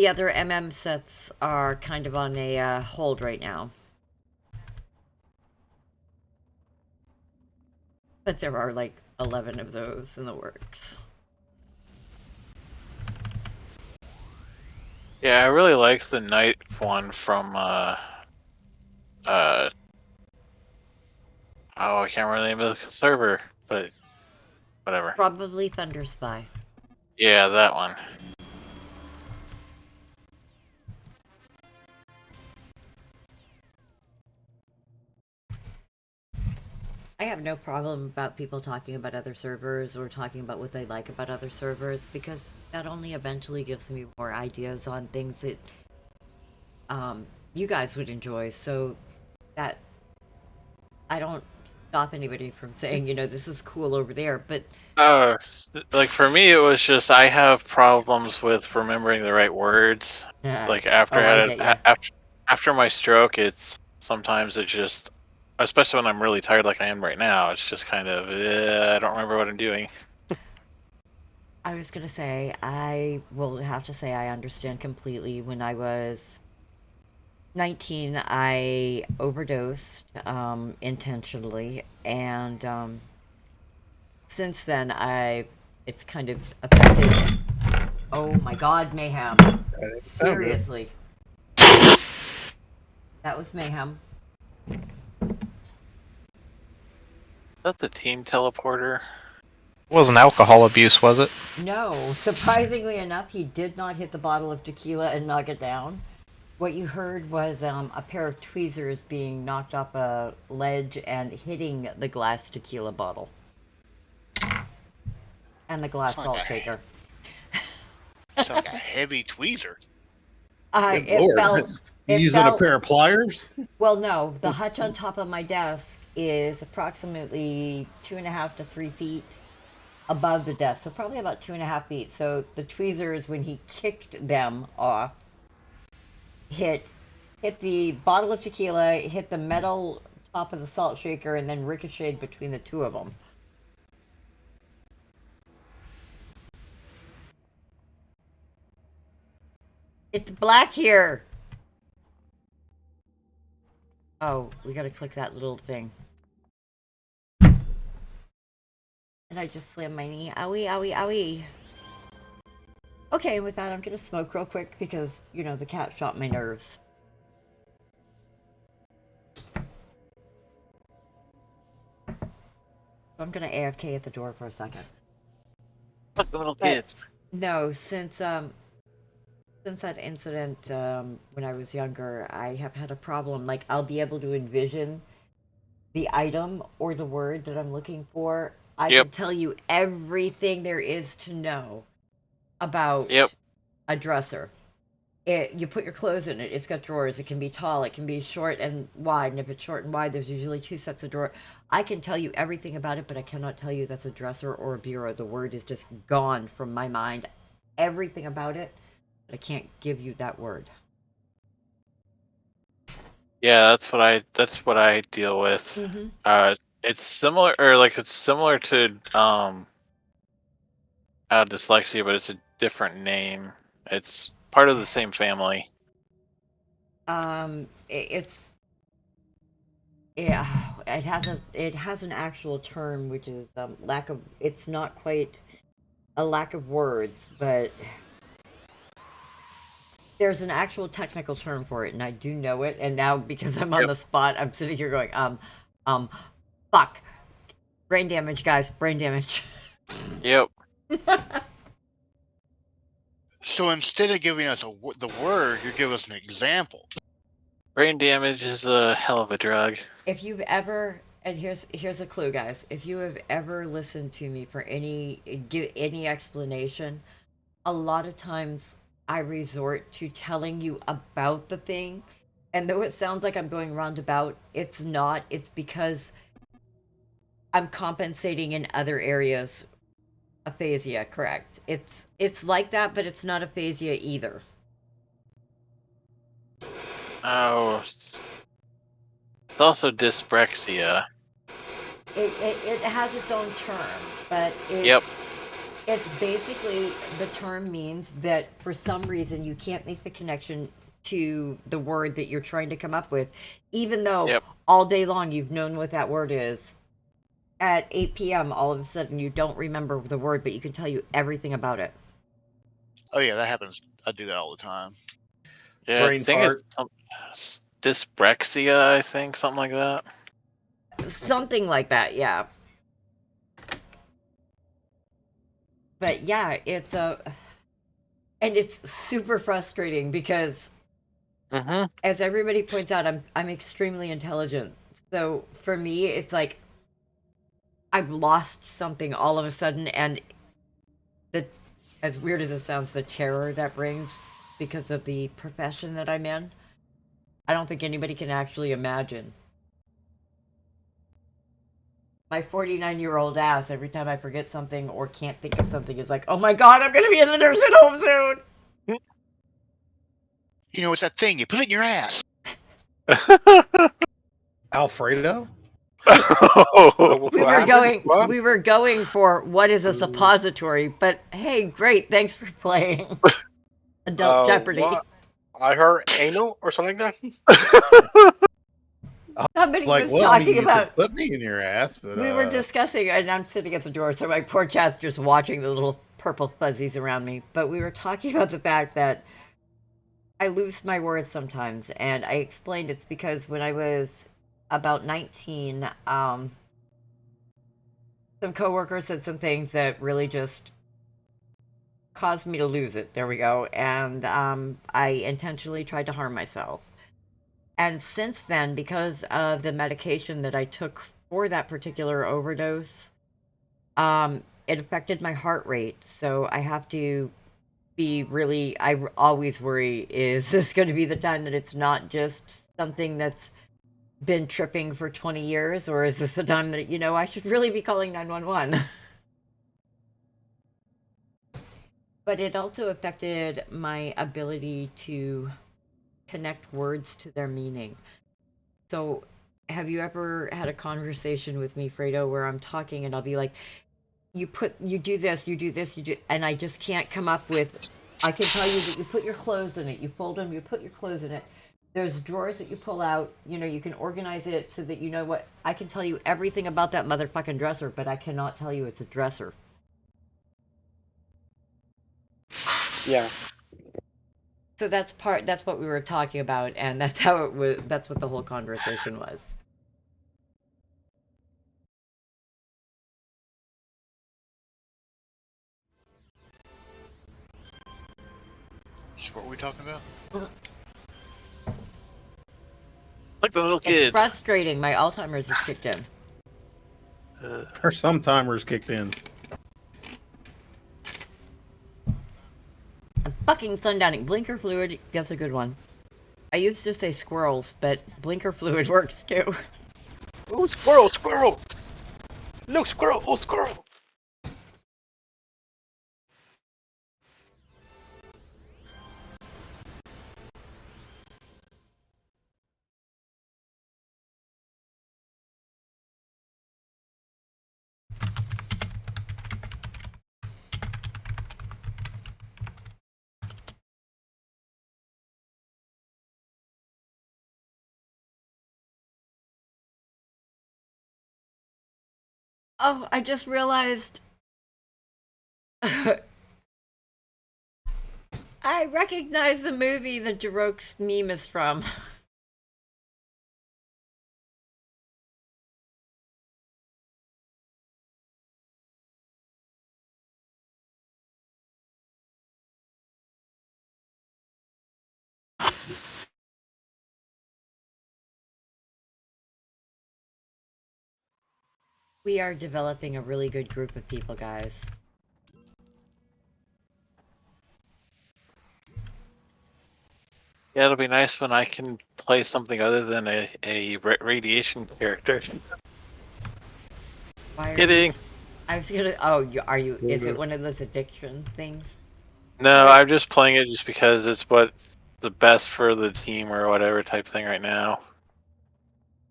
other sets are kind of on a hold right now. But there are like 11 of those in the works. Yeah, I really like the night one from oh, I can't remember the name of the server, but whatever. Probably Thunder Spy. Yeah, that one. I have no problem about people talking about other servers or talking about what they like about other servers, because that only eventually gives me more ideas on things that you guys would enjoy, so that I don't stop anybody from saying, you know, this is cool over there, but Like for me, it was just I have problems with remembering the right words. Like after I get ya. after my stroke, it's sometimes it just, especially when I'm really tired, like I am right now. It's just kind of I don't remember what I'm doing. I was gonna say, I will have to say I understand completely. When I was 19, I overdosed intentionally, and since then, it's kind of affected. Oh my God, mayhem! Seriously, that was mayhem. That's the team teleporter. It wasn't alcohol abuse, was it? No, surprisingly enough, he did not hit the bottle of tequila and knock it down. What you heard was a pair of tweezers being knocked off a ledge and hitting the glass tequila bottle. And the glass It's like salt a- shaker. It's like a heavy tweezer. Good It Lord. felt. You It using felt. a pair of pliers? Well, no, the hutch on top of my desk is approximately 2.5 to 3 feet above the desk, so probably about 2.5 feet. So the tweezers, when he kicked them off, hit the bottle of tequila, hit the metal top of the salt shaker, and then ricocheted between the two of them. It's black here. Oh, we gotta click that little thing. And I just slammed my knee. Owie, owie, owie. Okay, with that, I'm gonna smoke real quick because, you know, the cat shot my nerves. I'm gonna AFK at the door for a second. Fuck the little But- kids. No, since that incident when I was younger, I have had a problem. Like, I'll be able to envision the item or the word that I'm looking for. I Yep. can tell you everything there is to know about Yep. a dresser. you put your clothes in it. It's got drawers. It can be tall. It can be short and wide. And if it's short and wide, there's usually 2 sets of drawers. I can tell you everything about it, but I cannot tell you that's a dresser or a bureau. The word is just gone from my mind. Everything about it, but I can't give you that word. Yeah, that's what I deal with. Mm-hmm. It's similar, or like it's similar to dyslexia, but it's a different name. It's part of the same family. It's yeah. It has an actual term, which is lack of. It's not quite a lack of words, but there's an actual technical term for it, and I do know it. And now, because I'm on Yep. the spot, I'm sitting here going, fuck, brain damage, guys, brain damage. Yep. So instead of giving us the word, you're giving us an example. Brain damage is a hell of a drug. If you've ever, and here's a clue, guys. If you have ever listened to me for give any explanation, a lot of times I resort to telling you about the thing. And though it sounds like I'm going roundabout, it's not. It's because I'm compensating in other areas. Aphasia, correct. It's like that, but it's not aphasia either. Oh, it's also dyspraxia. It has its own term, but Yep. it's basically, the term means that for some reason you can't make the connection to the word that you're trying to come up with, even though Yep. all day long you've known what that word is. At 8 p.m., all of a sudden you don't remember the word, but you can tell you everything about it. Oh yeah, that happens. I do that all the time. Yeah, Brain I think fart. it's dyspraxia. I think something like that. Something like that, yeah. But yeah, and it's super frustrating because, Mm-hmm. as everybody points out, I'm extremely intelligent. So for me, it's like I've lost something all of a sudden, and the as weird as it sounds, the terror that brings because of the profession that I'm in, I don't think anybody can actually imagine. My 49-year-old ass, every time I forget something or can't think of something, is like, oh my god, I'm gonna be in the nursing home soon. You know, it's that thing. You put it in your ass. Alfredo? We were going for what is a suppository, but hey, great, thanks for playing Adult Jeopardy. What? I heard anal or something like that. Somebody Like, was well, I mean, talking you about. could put me in your ass, but We were discussing, and I'm sitting at the door, so my poor chat's just watching the little purple fuzzies around me. But we were talking about the fact that I lose my words sometimes, and I explained it's because when I was about 19, some coworkers said some things that really just caused me to lose it. There we go. And I intentionally tried to harm myself. And since then, because of the medication that I took for that particular overdose, it affected my heart rate. So I have to be really, always worry, is this going to be the time that it's not just something that's been tripping for 20 years, or is this the time that, I should really be calling 911? But it also affected my ability to connect words to their meaning. So, have you ever had a conversation with me, Fredo, where I'm talking and I'll be like, you do this, you do this, and I just can't come up with, I can tell you that you put your clothes in it, you fold them, you put your clothes in it. There's drawers that you pull out, you can organize it so that you know what, I can tell you everything about that motherfucking dresser, but I cannot tell you it's a dresser. Yeah. So that's what we were talking about, and that's how it was. That's what the whole conversation was. So what were we talking about? Like the little It's kids. frustrating. My Alzheimer's has kicked in. or some timers kicked in. fucking sundowning. Blinker fluid, that's a good one. I used to say squirrels, but blinker fluid works too. Oh, squirrel, squirrel! Look, squirrel! Oh, squirrel! Oh, I just realized. I recognize the movie that Jaroke's meme is from. We are developing a really good group of people, guys. Yeah, it'll be nice when I can play something other than a radiation character. Why are Kidding. you? I was gonna. Oh, are you? Is it one of those addiction things? No, I'm just playing it just because it's what the best for the team or whatever type thing right now.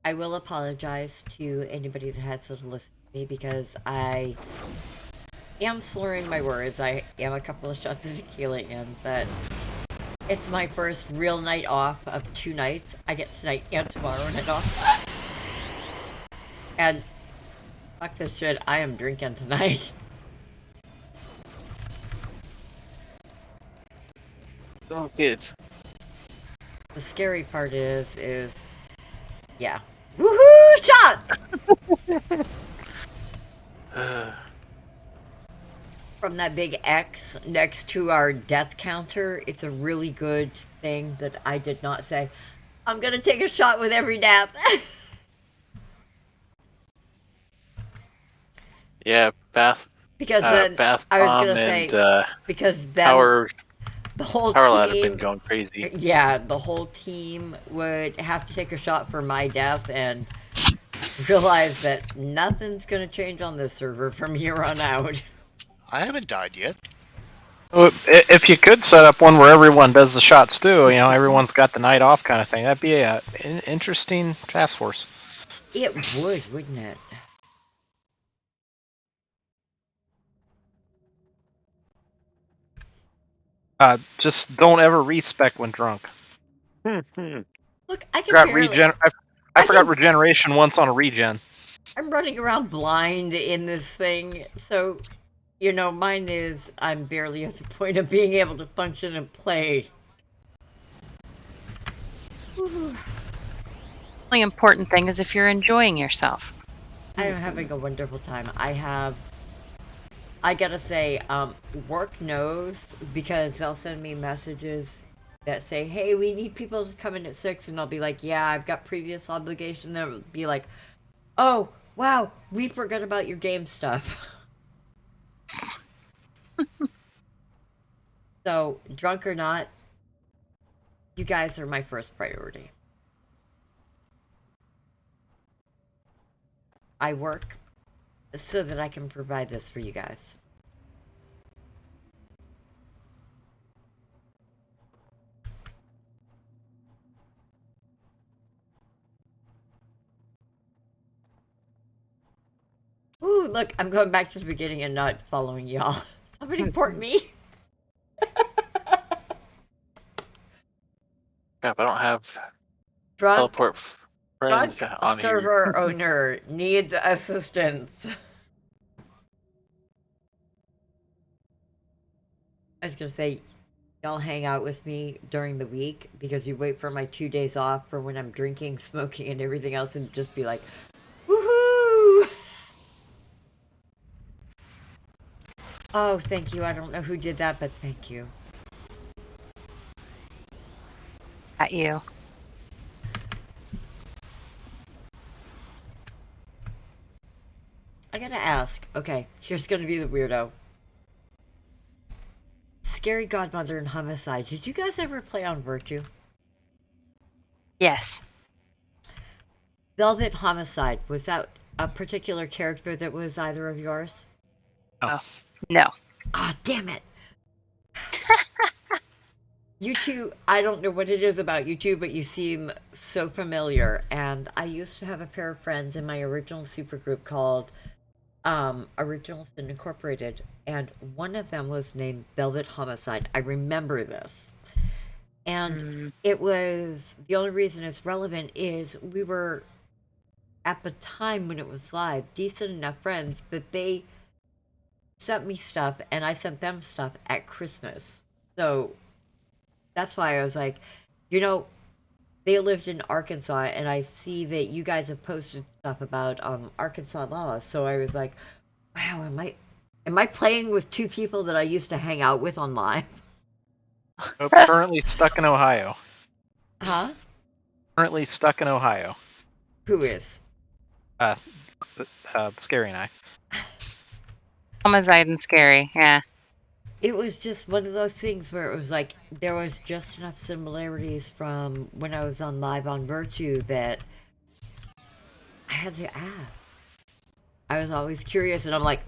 I will apologize to anybody that has to listen to me because I am slurring my words. I am a couple of shots of tequila in, but it's my first real night off of 2 nights. I get tonight and tomorrow night off. And fuck this shit, I am drinking tonight. Oh, kids. The scary part is, yeah. Woohoo! Shots! From that big X next to our death counter, it's a really good thing that I did not say, I'm gonna take a shot with every death. Yeah, Because then, Bath I was Bomb gonna and say, because then Power the whole Lad have been team, going crazy. yeah, the whole team would have to take a shot for my death and realize that nothing's gonna change on this server from here on out. I haven't died yet. Well, if you could set up one where everyone does the shots too, everyone's got the night off kind of thing. That'd be an interesting task force. It would, wouldn't it? Just don't ever respec when drunk. Look, I can Forgot barely. regen. I forgot regeneration once on a regen. I'm running around blind in this thing, so mine is I'm barely at the point of being able to function and play. Woo. The only important thing is if you're enjoying yourself. I am having a wonderful time. I gotta say, work knows because they'll send me messages that say, hey, we need people to come in at 6, and I'll be like, yeah, I've got previous obligation. They'll be like, oh, wow, we forgot about your game stuff. So, drunk or not, you guys are my first priority. I work so that I can provide this for you guys. Ooh, look, I'm going back to the beginning and not following y'all. Somebody port me. Yeah, I don't have Drunk, teleport friends drunk on here. server owner needs assistance. I was gonna say, y'all hang out with me during the week because you wait for my 2 days off for when I'm drinking, smoking, and everything else, and just be like, woohoo! Oh, thank you. I don't know who did that, but thank you. At you. I gotta ask. Okay, here's gonna be the weirdo. Scary Godmother and Homicide. Did you guys ever play on Virtue? Yes. Velvet Homicide, was that a particular character that was either of yours? No. Ah, damn it. You two, I don't know what it is about you two, but you seem so familiar. And I used to have a pair of friends in my original supergroup called Original Sin Incorporated, and one of them was named Velvet Homicide. I remember this. And it was, the only reason it's relevant is we were, at the time when it was live, decent enough friends that they sent me stuff and I sent them stuff at Christmas. So that's why I was like, you know, they lived in Arkansas and I see that you guys have posted stuff about Arkansas laws. So I was like, wow, am I playing with two people that I used to hang out with on live? Oh, currently stuck in Ohio. Huh? Currently stuck in Ohio. Who is? Scary and I. Homicide and Scary, yeah. It was just one of those things where it was like there was just enough similarities from when I was on live on Virtue that I had to ask. I was always curious, and I'm like,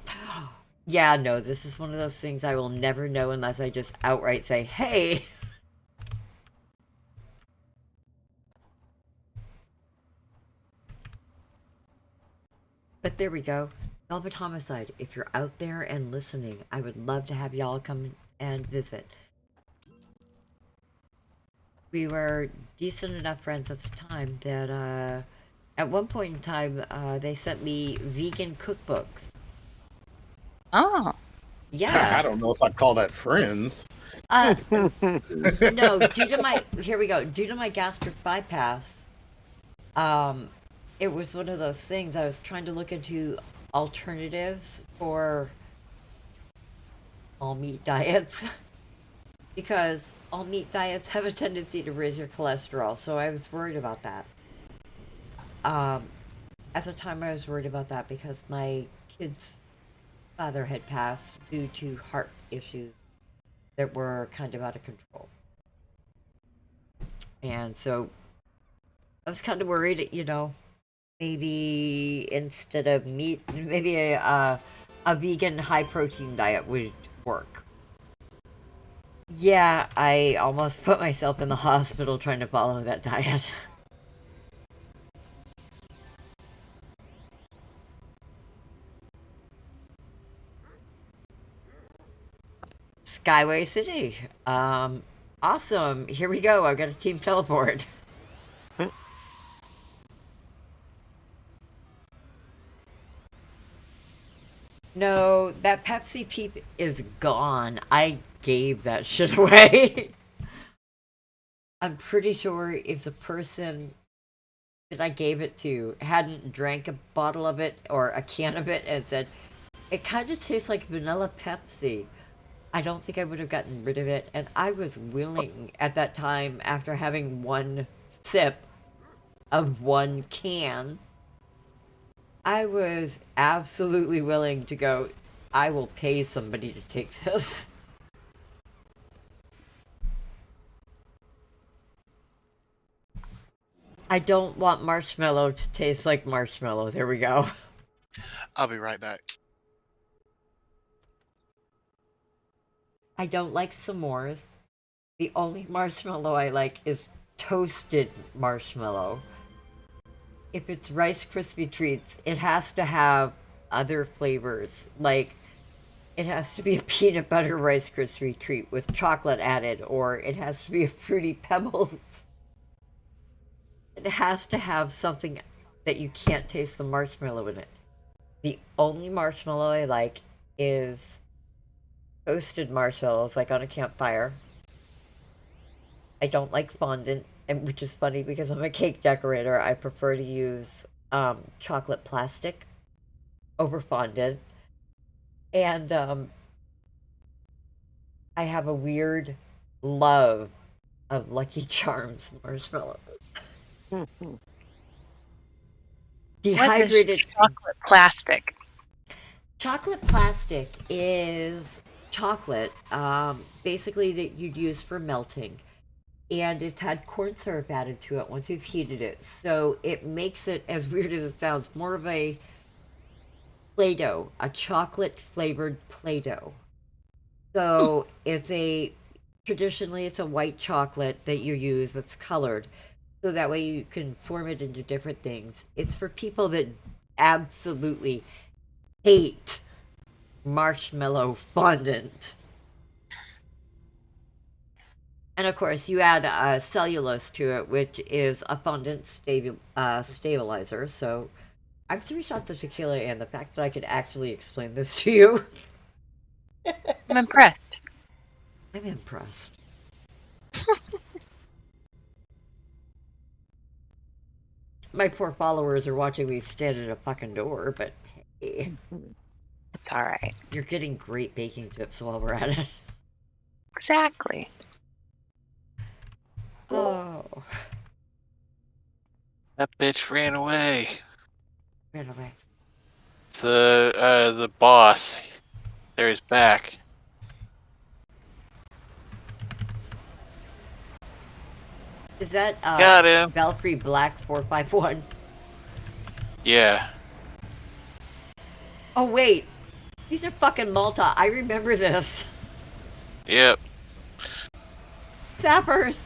yeah, no, this is one of those things I will never know unless I just outright say, hey. But there we go. Velvet Homicide, if you're out there and listening, I would love to have y'all come and visit. We were decent enough friends at the time that at one point in time they sent me vegan cookbooks. Oh. Yeah. I don't know if I'd call that friends. No, due to my gastric bypass, it was one of those things. I was trying to look into alternatives for all meat diets because all meat diets have a tendency to raise your cholesterol, so I was worried about that. At the time I was worried about that because my kid's father had passed due to heart issues that were kind of out of control. And so I was kind of worried, you know, maybe instead of meat, maybe a vegan high protein diet would work. Yeah, I almost put myself in the hospital trying to follow that diet. Skyway City. Awesome. Here we go. I've got a team teleport. No, that Pepsi Peep is gone. I gave that shit away. I'm pretty sure if the person that I gave it to hadn't drank a bottle of it or a can of it and said, it kind of tastes like vanilla Pepsi, I don't think I would have gotten rid of it. And I was willing at that time, after having one sip of one can, I was absolutely willing to go, I will pay somebody to take this. I don't want marshmallow to taste like marshmallow. There we go. I'll be right back. I don't like s'mores. The only marshmallow I like is toasted marshmallow. If it's Rice Krispie treats, it has to have other flavors. Like, it has to be a peanut butter Rice Krispie treat with chocolate added, or it has to be a Fruity Pebbles. It has to have something that you can't taste the marshmallow in it. The only marshmallow I like is toasted marshmallows, like on a campfire. I don't like fondant, and which is funny because I'm a cake decorator. I prefer to use chocolate plastic over fondant. And I have a weird love of Lucky Charms marshmallows. Dehydrated chocolate plastic. chocolate plastic is chocolate, basically that you'd use for melting. And it's had corn syrup added to it once you've heated it. So it makes it, as weird as it sounds, more of a Play-Doh, a chocolate flavored Play-Doh. So traditionally it's a white chocolate that you use that's colored. So that way you can form it into different things. It's for people that absolutely hate marshmallow fondant. And of course, you add cellulose to it, which is a fondant stabilizer. So I'm 3 shots of tequila, and the fact that I could actually explain this to you. I'm impressed. I'm impressed. My 4 followers are watching me stand at a fucking door, but hey, It's all right. you're getting great baking tips while we're at it. Exactly. Oh, That bitch ran away. ran away. The boss. There he's back. Is that Got him. Belfry Black 451? Yeah. Oh wait, these are fucking Malta. I remember this. Yep. Sappers.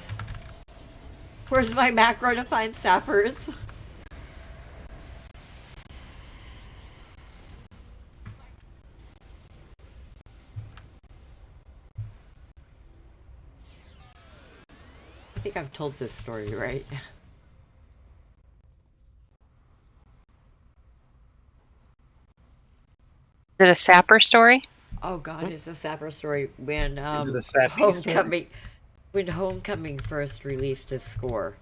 Where's my macro to find sappers? I think I've told this story, right? Is it a sapper story? Oh god, it's a sapper story when Is it a sappy story? when Homecoming first released his score.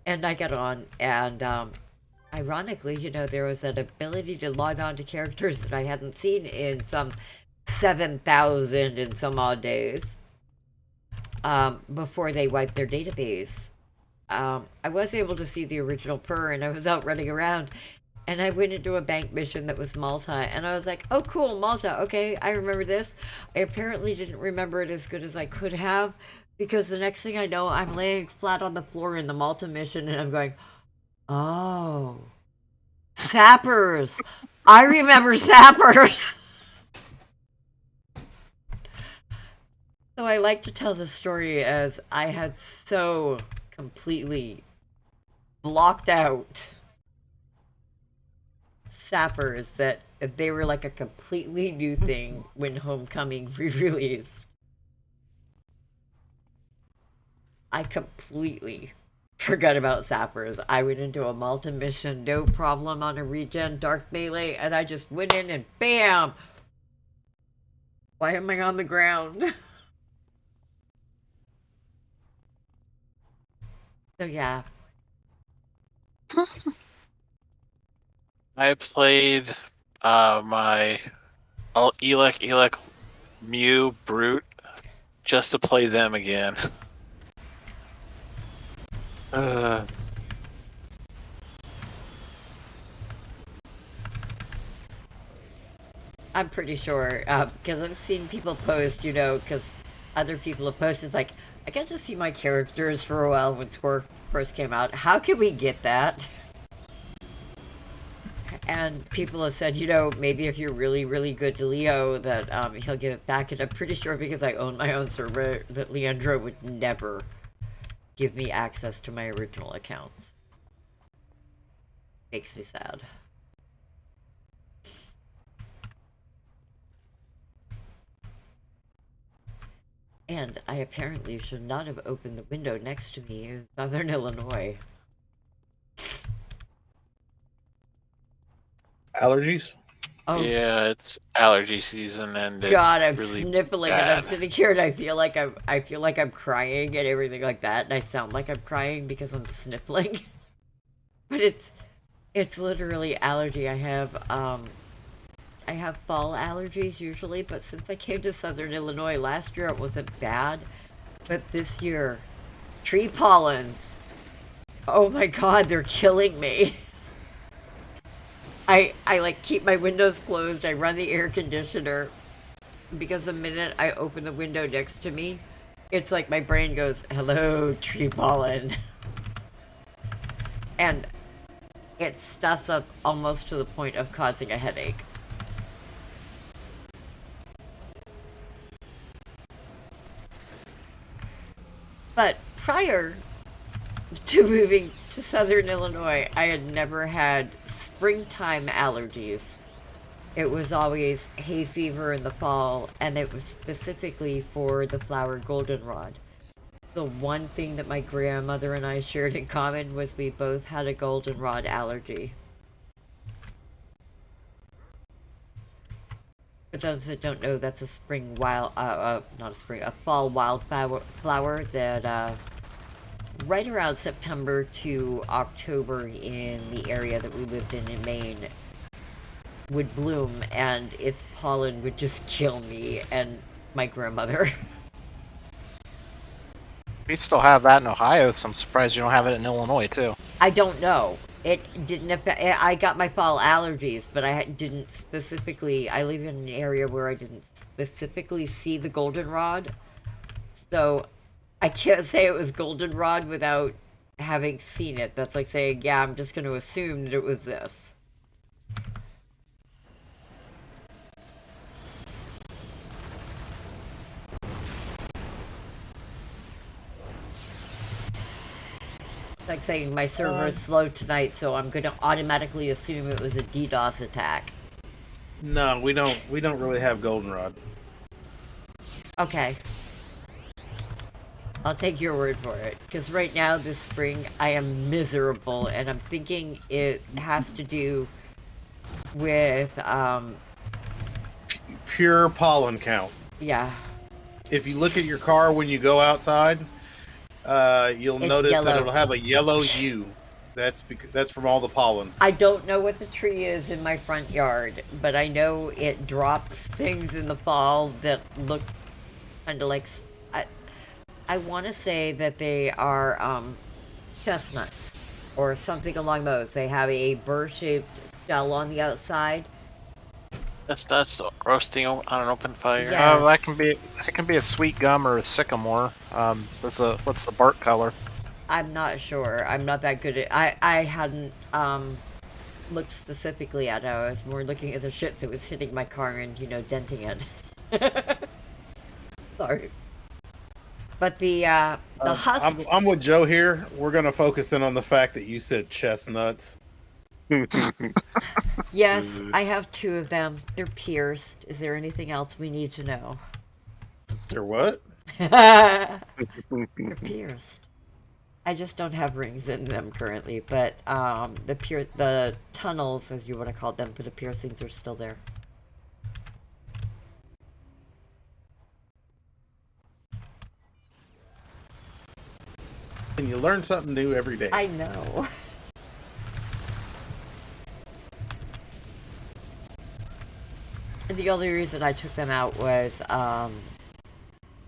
And I got on, and ironically, there was an ability to log on to characters that I hadn't seen in some 7,000 and some odd days before they wiped their database. I was able to see the original Purr, and I was out running around, and I went into a bank mission that was Malta, and I was like, oh cool, Malta, okay, I remember this. I apparently didn't remember it as good as I could have, because the next thing I know, I'm laying flat on the floor in the Malta mission, and I'm going, oh, sappers. I remember sappers. So I like to tell the story as I had so completely blocked out sappers that they were like a completely new thing when Homecoming re-released. I completely forgot about sappers. I went into a Malta mission, no problem on a regen dark melee, and I just went in and bam! Why am I on the ground? So yeah. I played my Elec Mew Brute just to play them again. I'm pretty sure, because I've seen people post, because other people have posted, like, I got to see my characters for a while when Score first came out. How can we get that? And people have said, maybe if you're really, really good to Leo, that he'll give it back. And I'm pretty sure because I own my own server, that Leandro would never give me access to my original accounts. Makes me sad. And I apparently should not have opened the window next to me in Southern Illinois. Allergies? Oh, Yeah, it's allergy season, and it's God, I'm really sniffling and bad. I'm sitting here and I feel like I'm crying and everything like that, and I sound like I'm crying because I'm sniffling. But it's literally allergy. I have fall allergies usually, but since I came to Southern Illinois last year, it wasn't bad. But this year, tree pollens. Oh my God, they're killing me. I like keep my windows closed. I run the air conditioner. because the minute I open the window next to me, it's like my brain goes, "Hello, tree pollen," and it stuffs up almost to the point of causing a headache. But prior to moving to southern Illinois, I had never had springtime allergies. It was always hay fever in the fall, and it was specifically for the flower goldenrod. The one thing that my grandmother and I shared in common was we both had a goldenrod allergy. For those that don't know, that's a spring wild, not a spring, a fall wildflower that right around September to October in the area that we lived in Maine would bloom, and its pollen would just kill me and my grandmother. We still have that in Ohio, so I'm surprised you don't have it in Illinois too. I don't know. It didn't affect. I got my fall allergies, but didn't specifically. I live in an area where I didn't specifically see the goldenrod, so I can't say it was goldenrod without having seen it. That's like saying, yeah, I'm just going to assume that it was this. It's like saying my server is slow tonight, so I'm going to automatically assume it was a DDoS attack. No, we don't really have goldenrod. Okay. I'll take your word for it. Because right now, this spring, I am miserable, and I'm thinking it has to do with, Pure pollen count. yeah. If you look at your car when you go outside, you'll It's notice yellow. that it'll have a yellow hue. That's from all the pollen. I don't know what the tree is in my front yard, but I know it drops things in the fall that look kind of like... I want to say that they are chestnuts or something along those. They have a burr-shaped shell on the outside. That's roasting on an open fire. Yeah. Oh, that can be a sweet gum or a sycamore. What's the bark color? I'm not sure. I'm not that good at... I hadn't looked specifically at it. I was more looking at the shit that was hitting my car and, denting it. Sorry. But the husk... I'm with Joe here. We're going to focus in on the fact that you said chestnuts. Yes, I have 2 of them. They're pierced. Is there anything else we need to know? They're what? They're pierced. I just don't have rings in them currently, but the tunnels, as you want to call them, for the piercings are still there. And you learn something new every day. I know. The only reason I took them out was I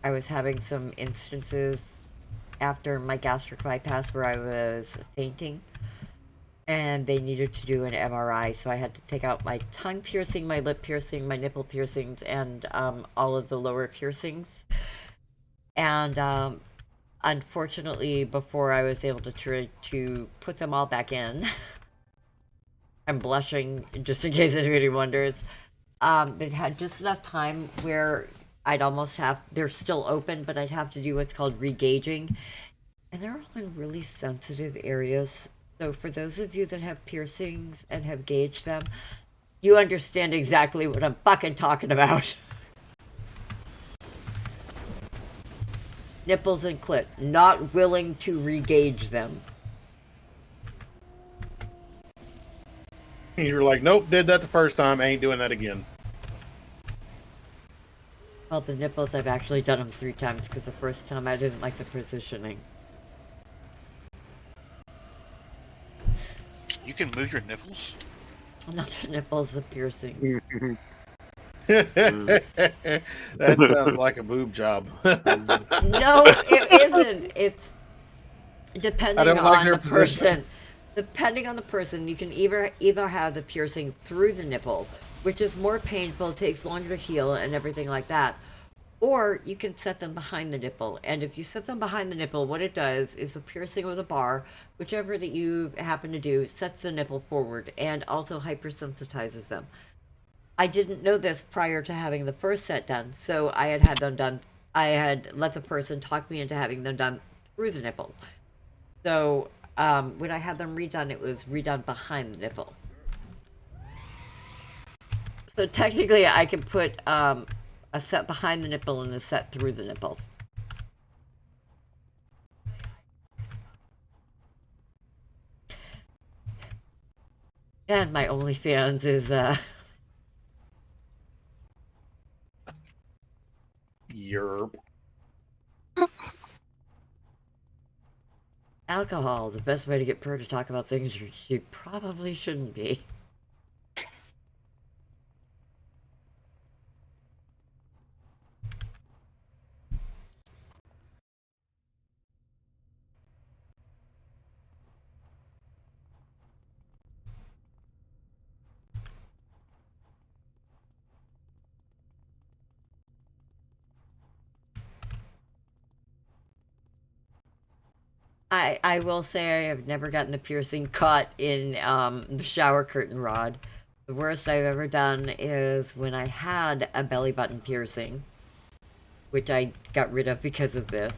was having some instances after my gastric bypass where I was fainting, and they needed to do an MRI, so I had to take out my tongue piercing, my lip piercing, my nipple piercings, and all of the lower piercings. And unfortunately, before I was able to try to put them all back in, I'm blushing just in case anybody wonders. They'd had just enough time where they're still open, but I'd have to do what's called regaging. And they're all in really sensitive areas. So for those of you that have piercings and have gauged them, you understand exactly what I'm fucking talking about. Nipples and clit, not willing to regauge them. You were like, nope, did that the first time, ain't doing that again. Well, the nipples, I've actually done them 3 times because the first time I didn't like the positioning. You can move your nipples? Not the nipples, the piercings. That sounds like a boob job. No, it isn't. It's depending on the person. Depending on the person, you can either have the piercing through the nipple, which is more painful, takes longer to heal, and everything like that. Or you can set them behind the nipple. And if you set them behind the nipple, what it does is the piercing with a bar, whichever that you happen to do, sets the nipple forward and also hypersensitizes them. I didn't know this prior to having the first set done, so I had them done. I had let the person talk me into having them done through the nipple. So when I had them redone, it was redone behind the nipple. So technically, I can put a set behind the nipple and a set through the nipple. And my OnlyFans is Yerp. alcohol. The best way to get Per to talk about things you probably shouldn't be. I will say I have never gotten the piercing caught in the shower curtain rod. The worst I've ever done is when I had a belly button piercing, which I got rid of because of this.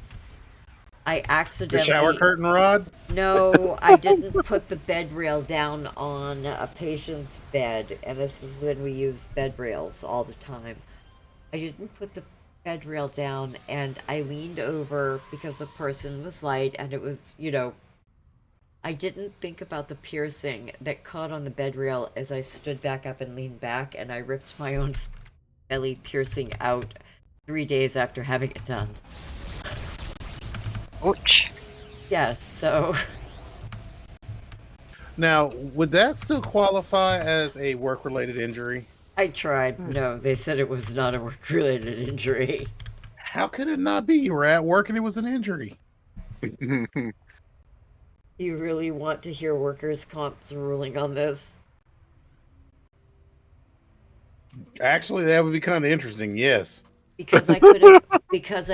I The accidentally... shower curtain rod? No, I didn't put the bed rail down on a patient's bed, and this was when we used bed rails all the time. I didn't put the bed rail down, and I leaned over because the person was light, and it was, I didn't think about the piercing that caught on the bed rail as I stood back up and leaned back, and I ripped my own belly piercing out 3 days after having it done. Ouch. Yes, so... Now, would that still qualify as a work-related injury? I tried. No, they said it was not a work-related injury. How could it not be? You were at work and it was an injury. You really want to hear workers' comp's ruling on this? Actually, that would be kind of interesting, yes. Because I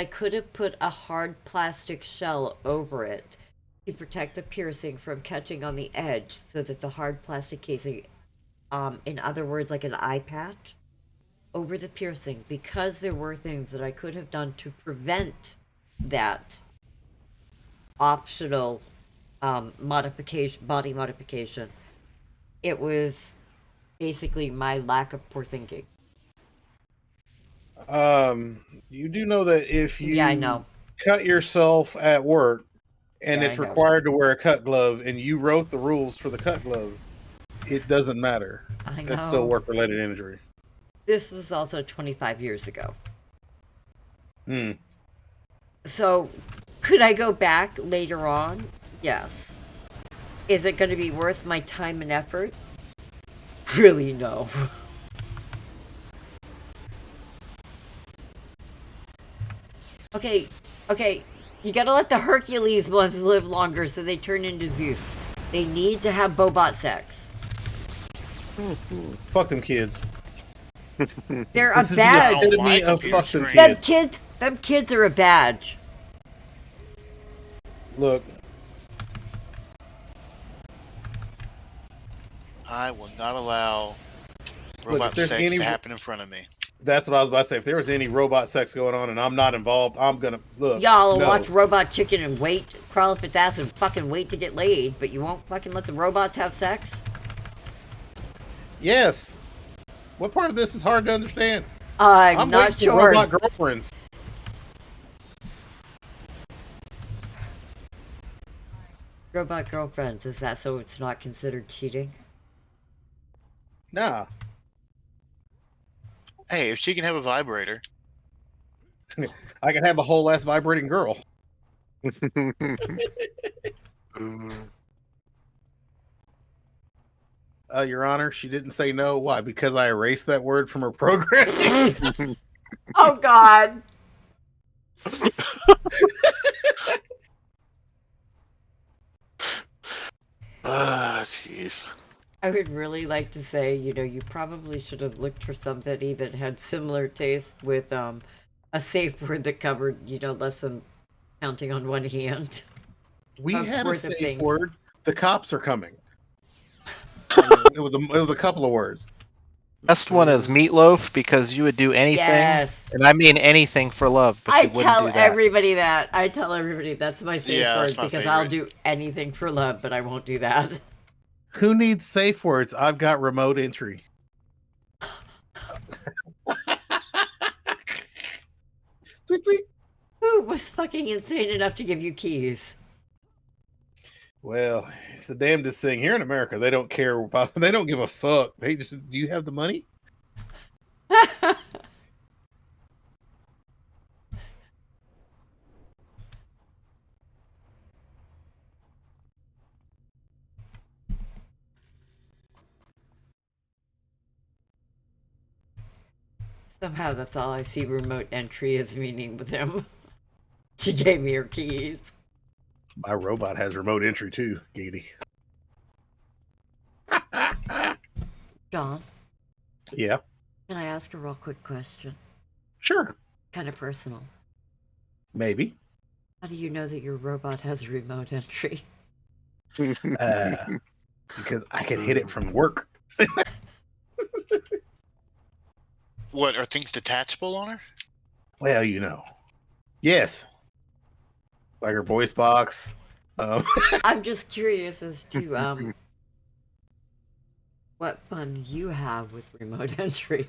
could have put a hard plastic shell over it to protect the piercing from catching on the edge, so that the hard plastic casing, in other words, like an eye patch, over the piercing. Because there were things that I could have done to prevent that optional body modification. It was basically my lack of poor thinking. You do know that if you Yeah, I know. cut yourself at work and Yeah, it's I know. required to wear a cut glove and you wrote the rules for the cut glove, it doesn't matter. I know. That's still work-related injury. This was also 25 years ago. Hmm. So, could I go back later on? Yes. Is it going to be worth my time and effort? Really, no. Okay, you gotta let the Hercules ones live longer so they turn into Zeus. They need to have Bobot sex. Fuck them kids. They're a This is the badge. epitome of computer fuck them screen. kids. Them kids are a badge. Look, I will not allow if robot there's sex any- to happen in front of me. that's what I was about to say. If there was any robot sex going on and I'm not involved, I'm gonna look. Y'all no. watch Robot Chicken and wait, crawl up its ass and fucking wait to get laid, but you won't fucking let the robots have sex? Yes. What part of this is hard to understand? I'm not waiting for sure. robot girlfriends. Robot girlfriends, is that so it's not considered cheating? Nah. Hey, if she can have a vibrator, I can have a whole ass vibrating girl. Your Honor, she didn't say no. Why? Because I erased that word from her program. Oh God. Ah, jeez. I would really like to say, you probably should have looked for somebody that had similar taste with a safe word that covered, less than counting on one hand. We had a worth of safe things. word. The cops are coming. It was a couple of words. Best one is meatloaf because you would do anything, Yes. and I mean anything for love, but I you wouldn't tell do that. everybody that. I tell everybody that's my safe Yeah, that's word my because I'll favorite. do anything for love, but I won't do that. Who needs safe words? I've got remote entry. Tweet, tweet. Who was fucking insane enough to give you keys? Well, it's the damnedest thing here in America. They don't care about. They don't give a fuck. They just. Do you have the money? Somehow that's all I see remote entry as meaning with him. She gave me her keys. My robot has remote entry too, Gady. John, Yeah, can I ask a real quick question? sure, Kind of personal. maybe. How do you know that your robot has remote entry? Because I can hit it from work. What are things detachable on her? Well, yes, like her voice box. I'm just curious as to what fun you have with remote entry.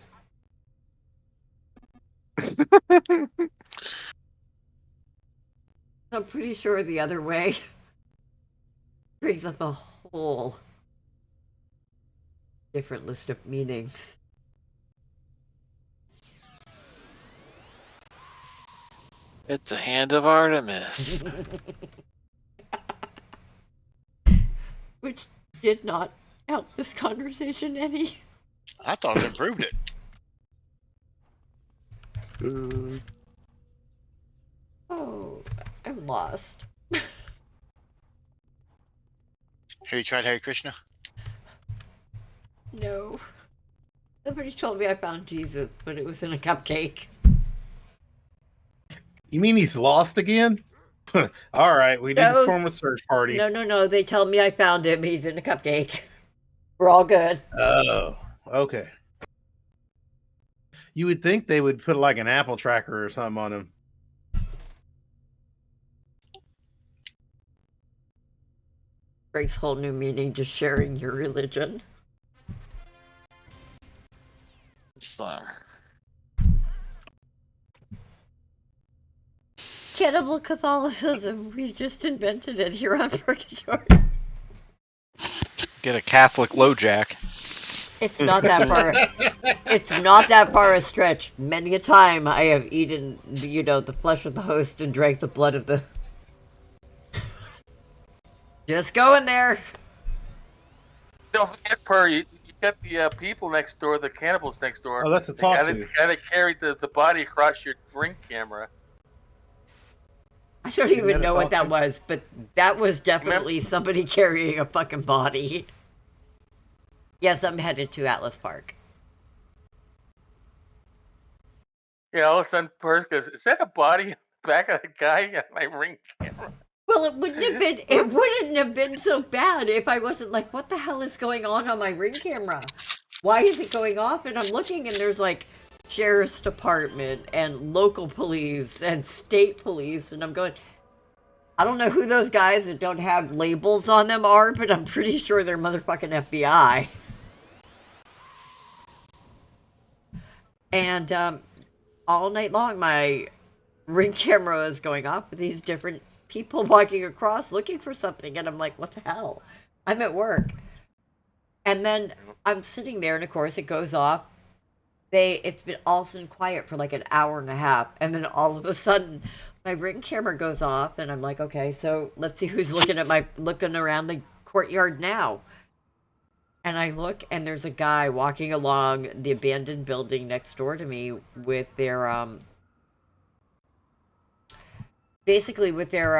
I'm pretty sure the other way brings up a whole different list of meanings. It's a hand of Artemis. Which did not help this conversation any. I thought it improved it. Oh, I'm lost. Have you tried Hare Krishna? No. Somebody told me I found Jesus, but it was in a cupcake. You mean he's lost again? All right, we need No. to form a search party. No. They tell me I found him. He's in a cupcake. We're all good. Oh, okay. You would think they would put like an Apple tracker or something on him. Brings whole new meaning to sharing your religion. Islam. Cannibal Catholicism. We just invented it here on Purrgatory. Get a Catholic LoJack. It's not that far. It's not that far a stretch. Many a time I have eaten, the flesh of the host and drank the blood of the. Just go in there. Don't forget, Per, you got the people next door, the cannibals next door. Oh, that's a talk The to. guy that carried the body across your ring camera. I don't Isn't even that a know what that talking? was, but that was definitely somebody carrying a fucking body. Yes, I'm headed to Atlas Park. Yeah, all of a sudden, Per goes, "Is that a body in the back of the guy on my ring camera?" Well, it wouldn't have been so bad if I wasn't like, what the hell is going on my ring camera? Why is it going off? And I'm looking and there's like sheriff's department and local police and state police, and I'm going, I don't know who those guys that don't have labels on them are, but I'm pretty sure they're motherfucking FBI. And all night long, my ring camera is going off with these different people walking across looking for something, and I'm like, what the hell? I'm at work. And then I'm sitting there, and of course it goes off. It's been all sudden quiet for like an hour and a half, and then all of a sudden my ring camera goes off, and I'm like, okay, so let's see who's looking around the courtyard now. And I look, and there's a guy walking along the abandoned building next door to me with their basically with their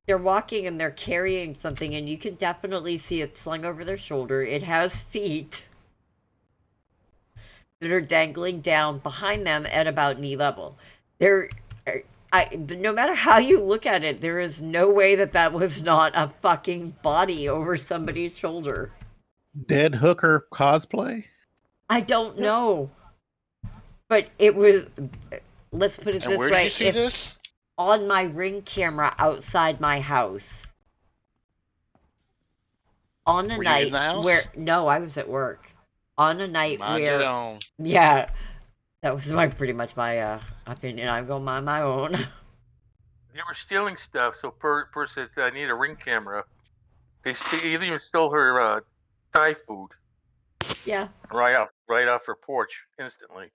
they're walking and they're carrying something, and you can definitely see it slung over their shoulder. It has feet that are dangling down behind them at about knee level. There, no matter how you look at it, there is no way that that was not a fucking body over somebody's shoulder. Dead hooker cosplay? I don't know, but it was. Let's put it And this where way: did you see if this? on my Ring camera outside my house, on a Were you in night the house? where no, I was at work. On a night Mind your where own. yeah, that was pretty much my opinion. I'm gonna mind my own. They were stealing stuff, so Per said, I need a Ring camera. They even stole her Thai food Yeah, right off her porch instantly.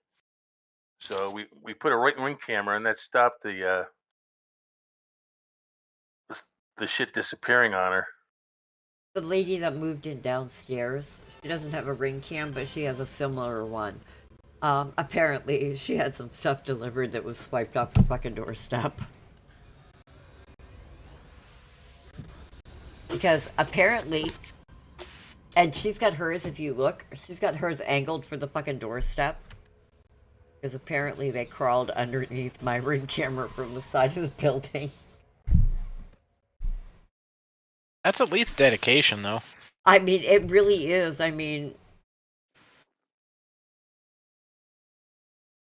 So we put a Ring camera, and that stopped the shit disappearing on her. the lady that moved in downstairs, she doesn't have a Ring cam, but she has a similar one. Apparently, she had some stuff delivered that was swiped off her fucking doorstep. Because apparently, and she's got hers, if you look, she's got hers angled for the fucking doorstep. Because apparently they crawled underneath my Ring camera from the side of the building. That's at least dedication, though. I mean, it really is. I mean,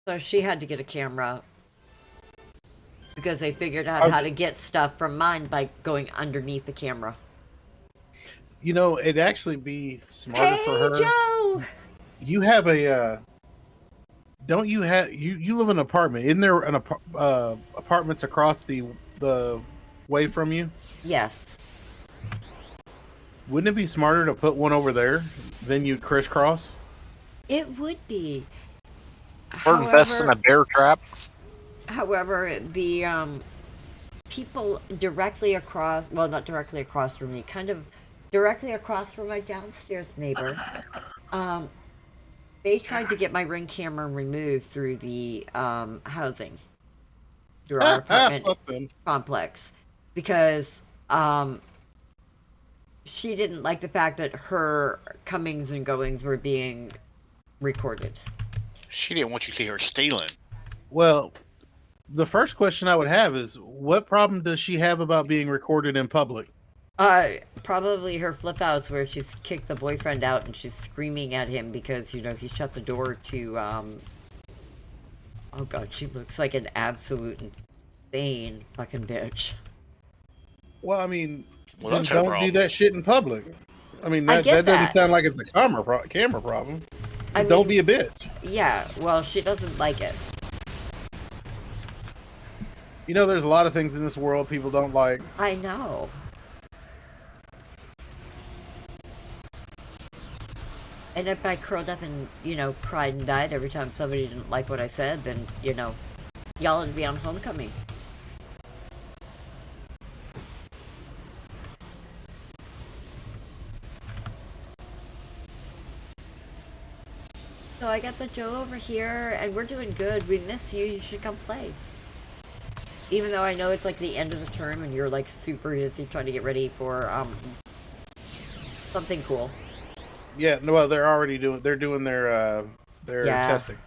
so she had to get a camera because they figured out how to get stuff from mine by going underneath the camera. You know, it'd actually be smarter for her. Joe! You have a don't you have you live in an apartment? Isn't there an apartments across the way from you? Yes. Wouldn't it be smarter to put one over there than you crisscross? It would be. Or invest in a bear trap. However, the people directly across, well, not directly across from me, kind of directly across from my downstairs neighbor, they tried to get my Ring camera removed through the housing, through our apartment complex, because she didn't like the fact that her comings and goings were being recorded. She didn't want you to see her stealing. Well, the first question I would have is, what problem does she have about being recorded in public? Probably her flip outs where she's kicked the boyfriend out and she's screaming at him because, you know, he shut the door to, oh god, she looks like an absolute insane fucking bitch. Well, I mean, Well, then that's her don't problem. do that shit in public. I mean, I that get doesn't that. sound like it's a camera problem. I Don't mean, be a bitch. Yeah, well, she doesn't like it. You know, there's a lot of things in this world people don't like. I know. And if I curled up and, you know, cried and died every time somebody didn't like what I said, then, you know, y'all would be on homecoming. So I got the Joe over here, and we're doing good. We miss you. You should come play. Even though I know it's like the end of the term and you're like super busy trying to get ready for something cool. Yeah, no, well, they're doing their Yeah. testing.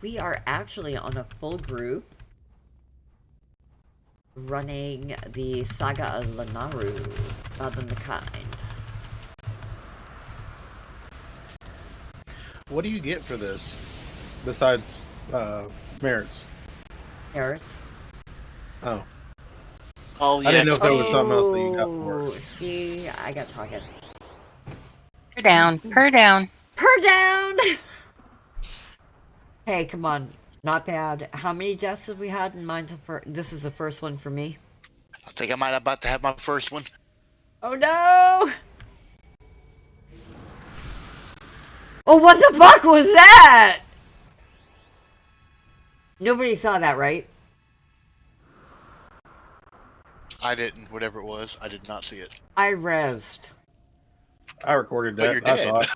We are actually on a full group running the Saga of Lannaru, Other than the Kind. What do you get for this besides merits? Harris. Oh, All I didn't know if there EXP. was something else that you got for it. See, I got talking. Per down. Per down. Per down! Hey, come on. Not bad. How many deaths have we had? And this is the first one for me. I think I might about to have my first one. Oh no! Oh, what the fuck was that? Nobody saw that, right? I didn't. Whatever it was, I did not see it. I rezzed. I recorded But that. you're I dead. saw it.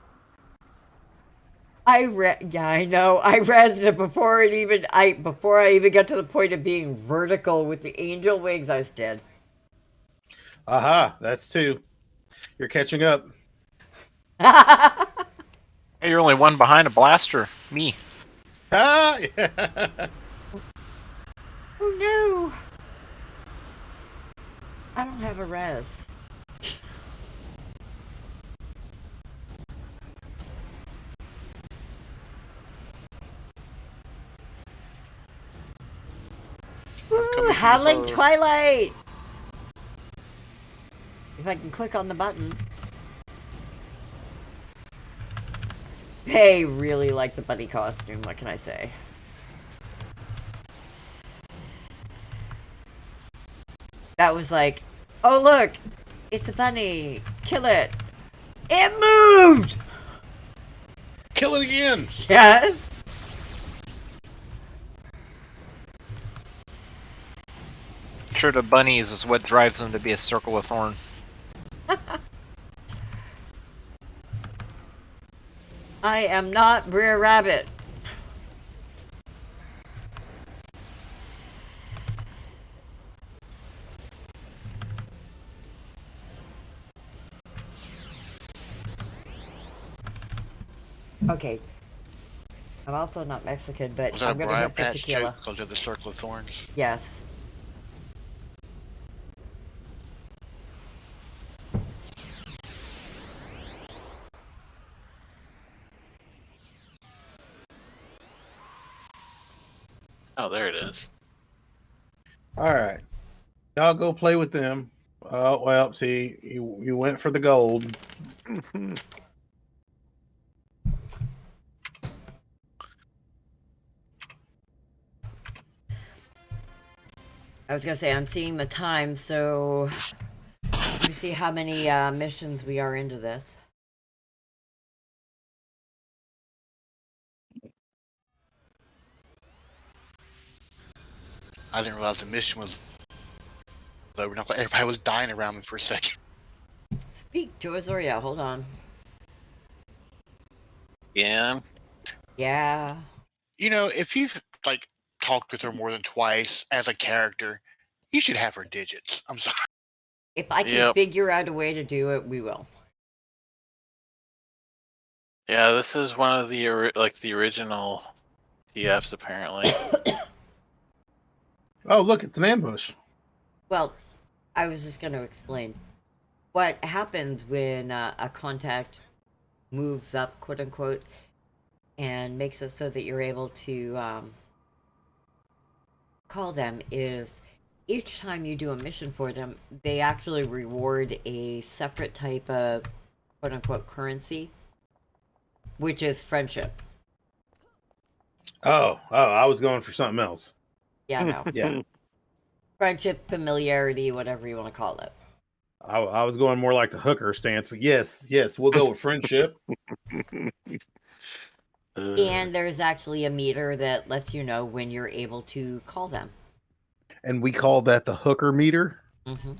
Yeah, I know. I rezzed it before I even got to the point of being vertical with the angel wings. I was dead. Aha, that's two. You're catching up. Oh Hey, you're only one behind a blaster. Me. Ah, yeah. no! I don't have a res. Woo! Howling Twilight! If I can click on the button. They really like the bunny costume, what can I say? That was like, oh look! It's a bunny! Kill it! It moved! Kill it again. Yes! Sure, the bunnies is what drives them to be a circle of thorn. I am not Brer Rabbit. Okay. I'm also not Mexican, but Was that I'm a gonna briar hit the patch tequila. joke because of the circle of thorns? Yes. Oh, there it is. All right. Y'all go play with them. Oh, well, see, you went for the gold. I was gonna say I'm seeing the time, so let me see how many missions we are into this. I didn't realize the mission was over. Not like everybody was dying around me for a second. Speak to us, or yeah, hold on. Yeah. Yeah. You know, if you've like talked with her more than twice as a character, you should have her digits. I'm sorry. If I can Yep. figure out a way to do it, we will. Yeah, this is one of the the original TFs apparently. Oh, look, it's an ambush. Well, I was just gonna explain what happens when a contact moves up, quote unquote, and makes it so that you're able to call them is each time you do a mission for them, they actually reward a separate type of quote unquote currency, which is friendship. Oh, I was going for something else. Yeah, no. Yeah. Friendship, familiarity, whatever you want to call it. I was going more like the hooker stance, but yes, we'll go with friendship. And there's actually a meter that lets you know when you're able to call them. And we call that the hooker meter. Mm-hmm.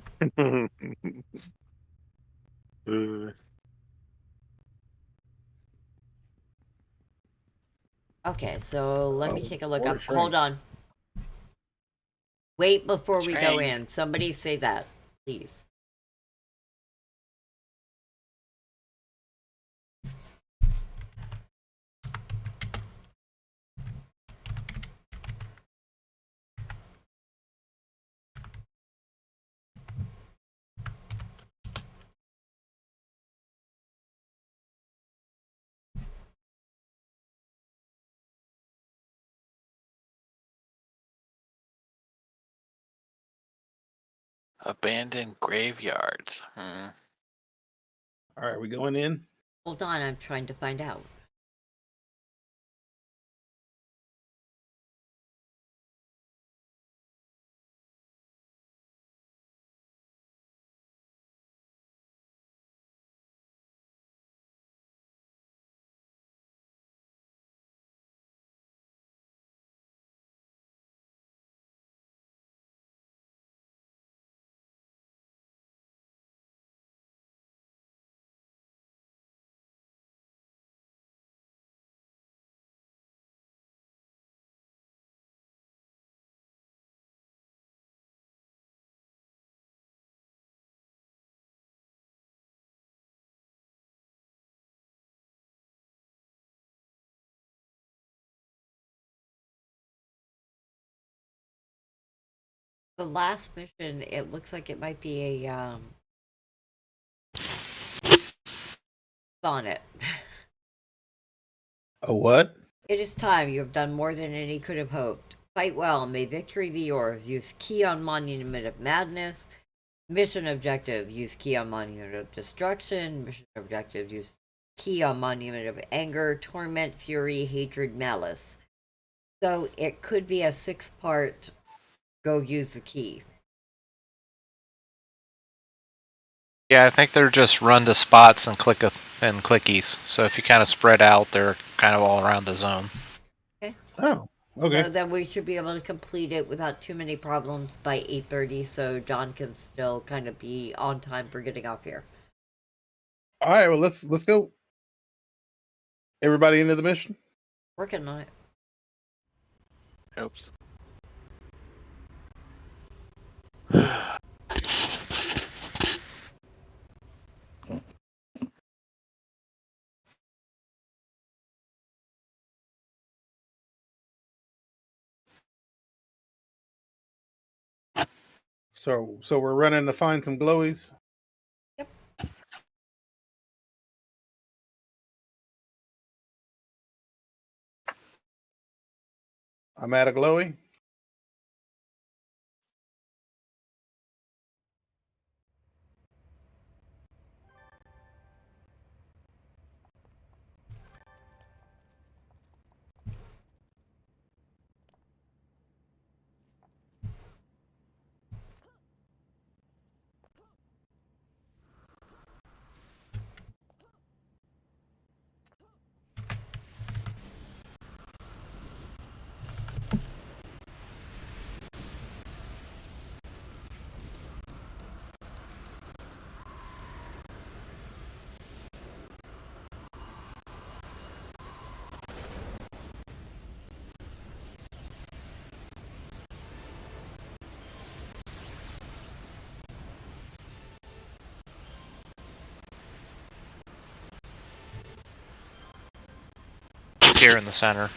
Okay, so let me take a look Order up. train. Hold on. Wait before we go Train. in. Somebody say that, please. Abandoned graveyards. Hmm. All right, we going in? Hold on, I'm trying to find out. The last mission, it looks like it might be a sonnet. A what? It is time. You have done more than any could have hoped. Fight well. May victory be yours. Use key on Monument of Madness. Mission objective. Use key on Monument of Destruction. Mission objective. Use key on Monument of Anger, Torment, Fury, Hatred, Malice. So it could be a 6-part go use the key. Yeah, I think they're just run to spots and and clickies. So if you kind of spread out, they're kind of all around the zone. Oh, okay. So then we should be able to complete it without too many problems by 8:30, so John can still kind of be on time for getting off here. All right, well let's go. Everybody into the mission? Working on it. Oops. So we're running to find some glowies. Yep. I'm at a glowy. It's here in the center.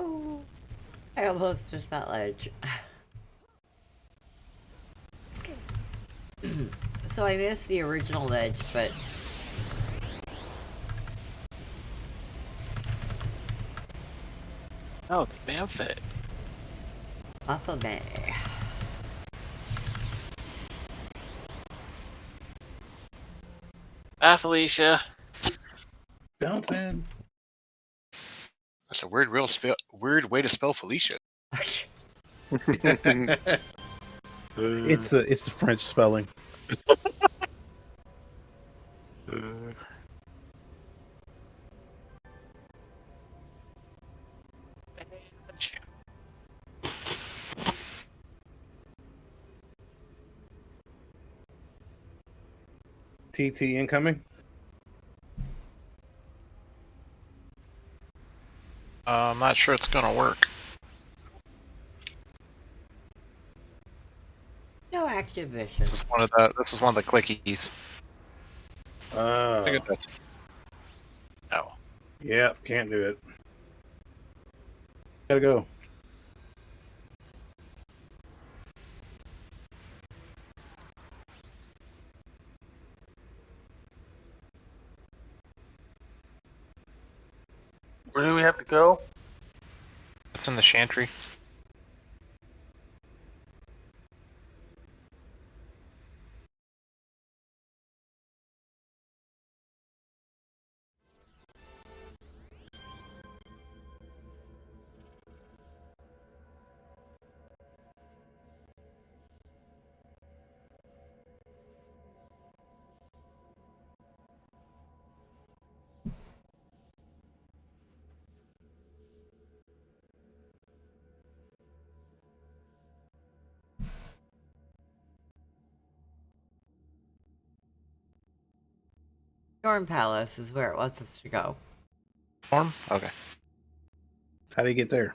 Oh, I almost missed that ledge. So I missed the original ledge, but Oh, it's Bamfit. Papa May. Bye, Felicia. Bouncing. That's a weird way to spell Felicia. It's a French spelling. TT incoming. I'm not sure it's gonna work. No active mission. This is one of the clickies. I think it does. Yeah, can't do it. Gotta go. Where do we have to go? It's in the chantry. Storm Palace is where it wants us to go. Form? Okay. How do you get there?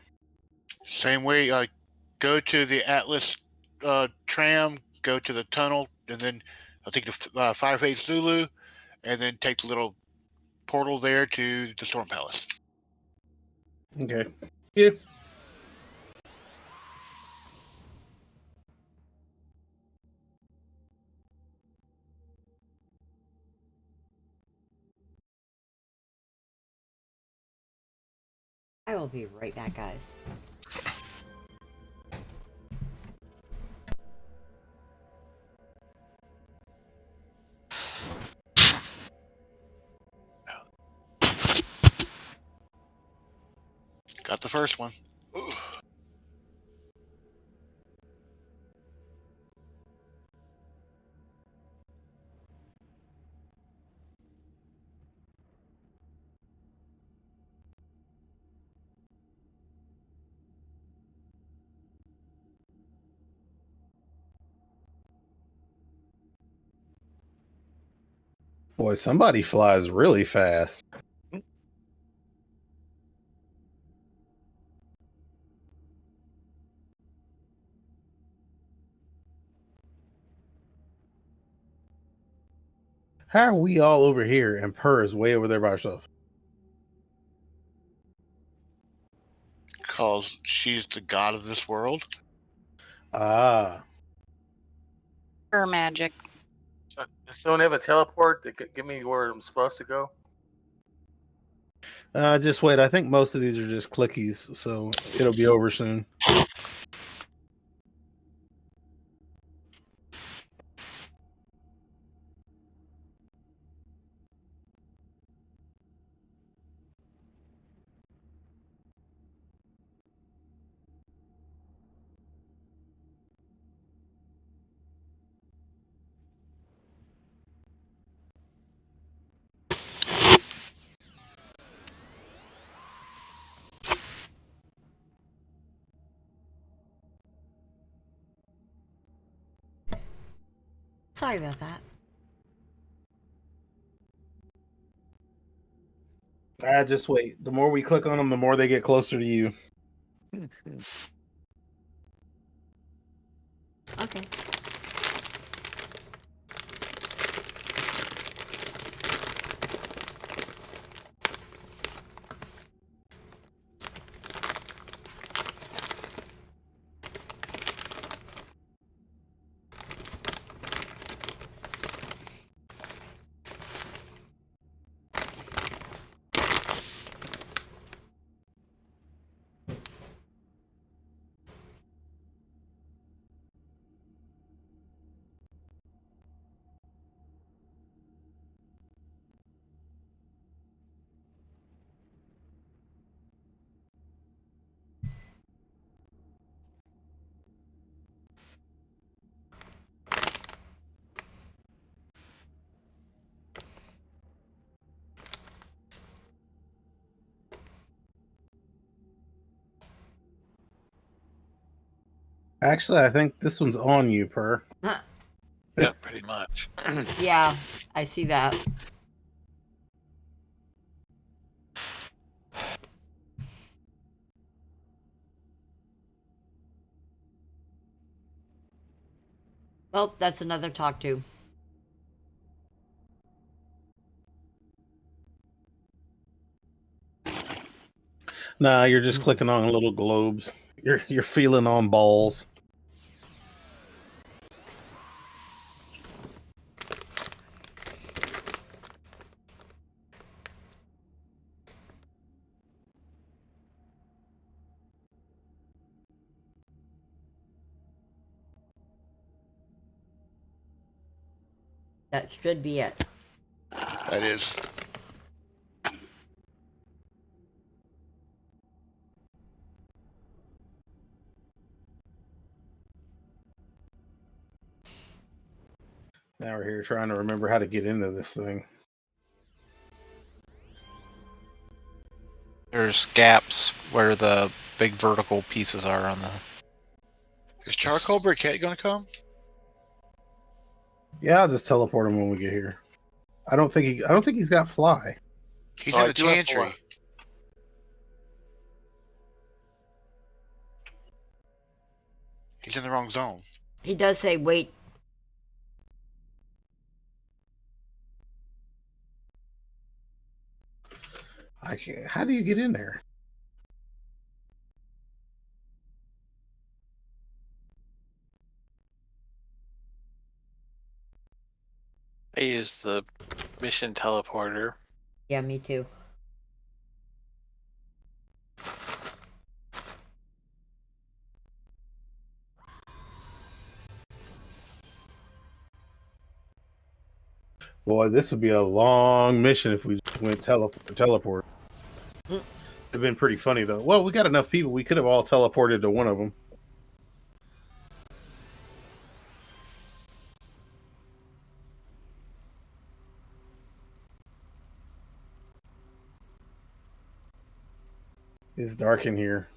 Same way. Go to the Atlas tram. Go to the tunnel, and then I'll take the Fireface Zulu, and then take the little portal there to the Storm Palace. Okay. Yeah. I will be right back, guys. Got the first one. Ooh. Boy, somebody flies really fast. How are we all over here and Purr is way over there by herself? Because she's the god of this world. Ah. Her magic. Does someone have a teleport to get me where I'm supposed to go? Just wait. I think most of these are just clickies, so it'll be over soon. Sorry about that. Just wait. The more we click on them, the more they get closer to you. Okay. Actually, I think this one's on you, Purr. Yeah, pretty much. Yeah, I see that. Oh, that's another talk to. Nah, you're just clicking on little globes. You're feeling on balls. That should be it. That is. Now we're here trying to remember how to get into this thing. There's gaps where the big vertical pieces are on the. Is Charcoal Briquette going to come? Yeah, I'll just teleport him when we get here. I don't think he's got fly. He's Oh, in I the do have chantry. one. He's in the wrong zone. He does say wait. I can't. How do you get in there? I use the mission teleporter. Yeah, me too. Boy, this would be a long mission if we just went teleport. It'd been pretty funny though. Well, we got enough people. We could have all teleported to one of them. It's dark in here.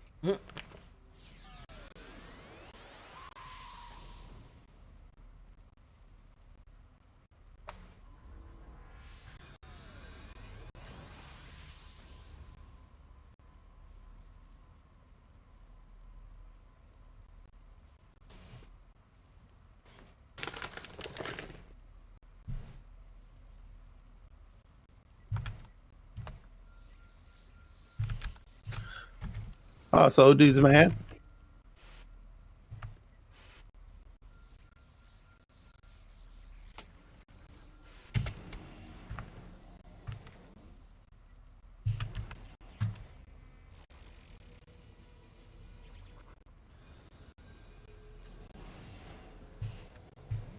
Oh, so dude's mad.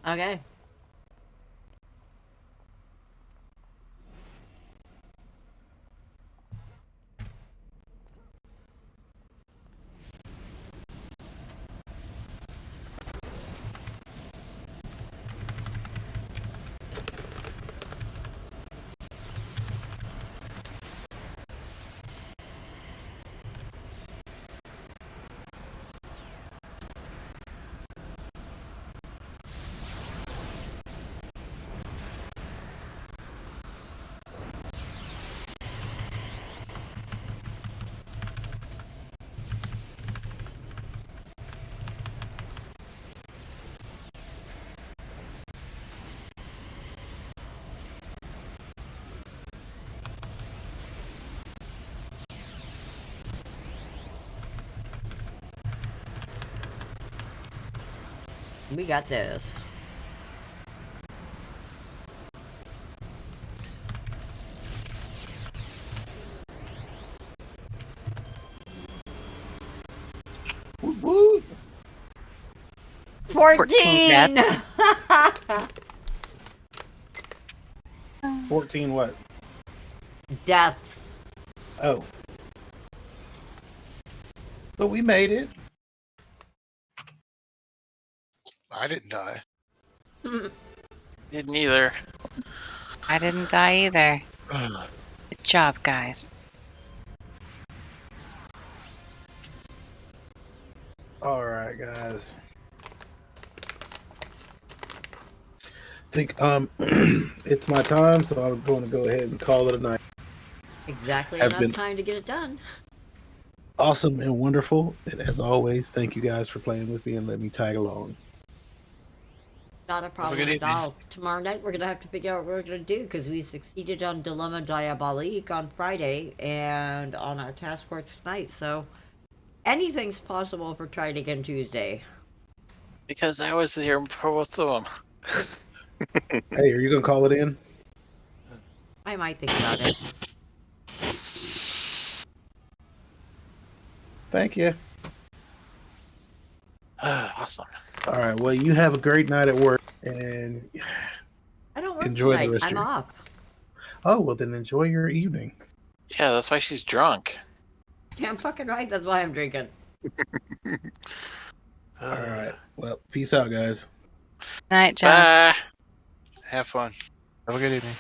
Okay. We got this. Woo, woo. 14! 14 what? Deaths. Oh. But we made it. I didn't die. Didn't either. I didn't die either. Good job, guys. All right, guys. I think it's my time, so I'm going to go ahead and call it a night. Exactly Have enough been- time to get it done. Awesome and wonderful. And as always, thank you guys for playing with me and let me tag along. Not a problem good at evening. all. Tomorrow night we're gonna have to figure out what we're gonna do because we succeeded on Dilemma Diabolique on Friday and on our task force tonight. So anything's possible for trying again Tuesday. Because I was here for both of them. Hey, are you gonna call it in? I might think about it. Thank you. Awesome. All right. Well, you have a great night at work, and I don't work enjoy the tonight. rest of I'm your. off. Oh well, then enjoy your evening. Yeah, that's why she's drunk. Yeah, I'm fucking right. That's why I'm drinking. All right. Well, peace out, guys. Night, John. Bye. Have fun. Have a good evening.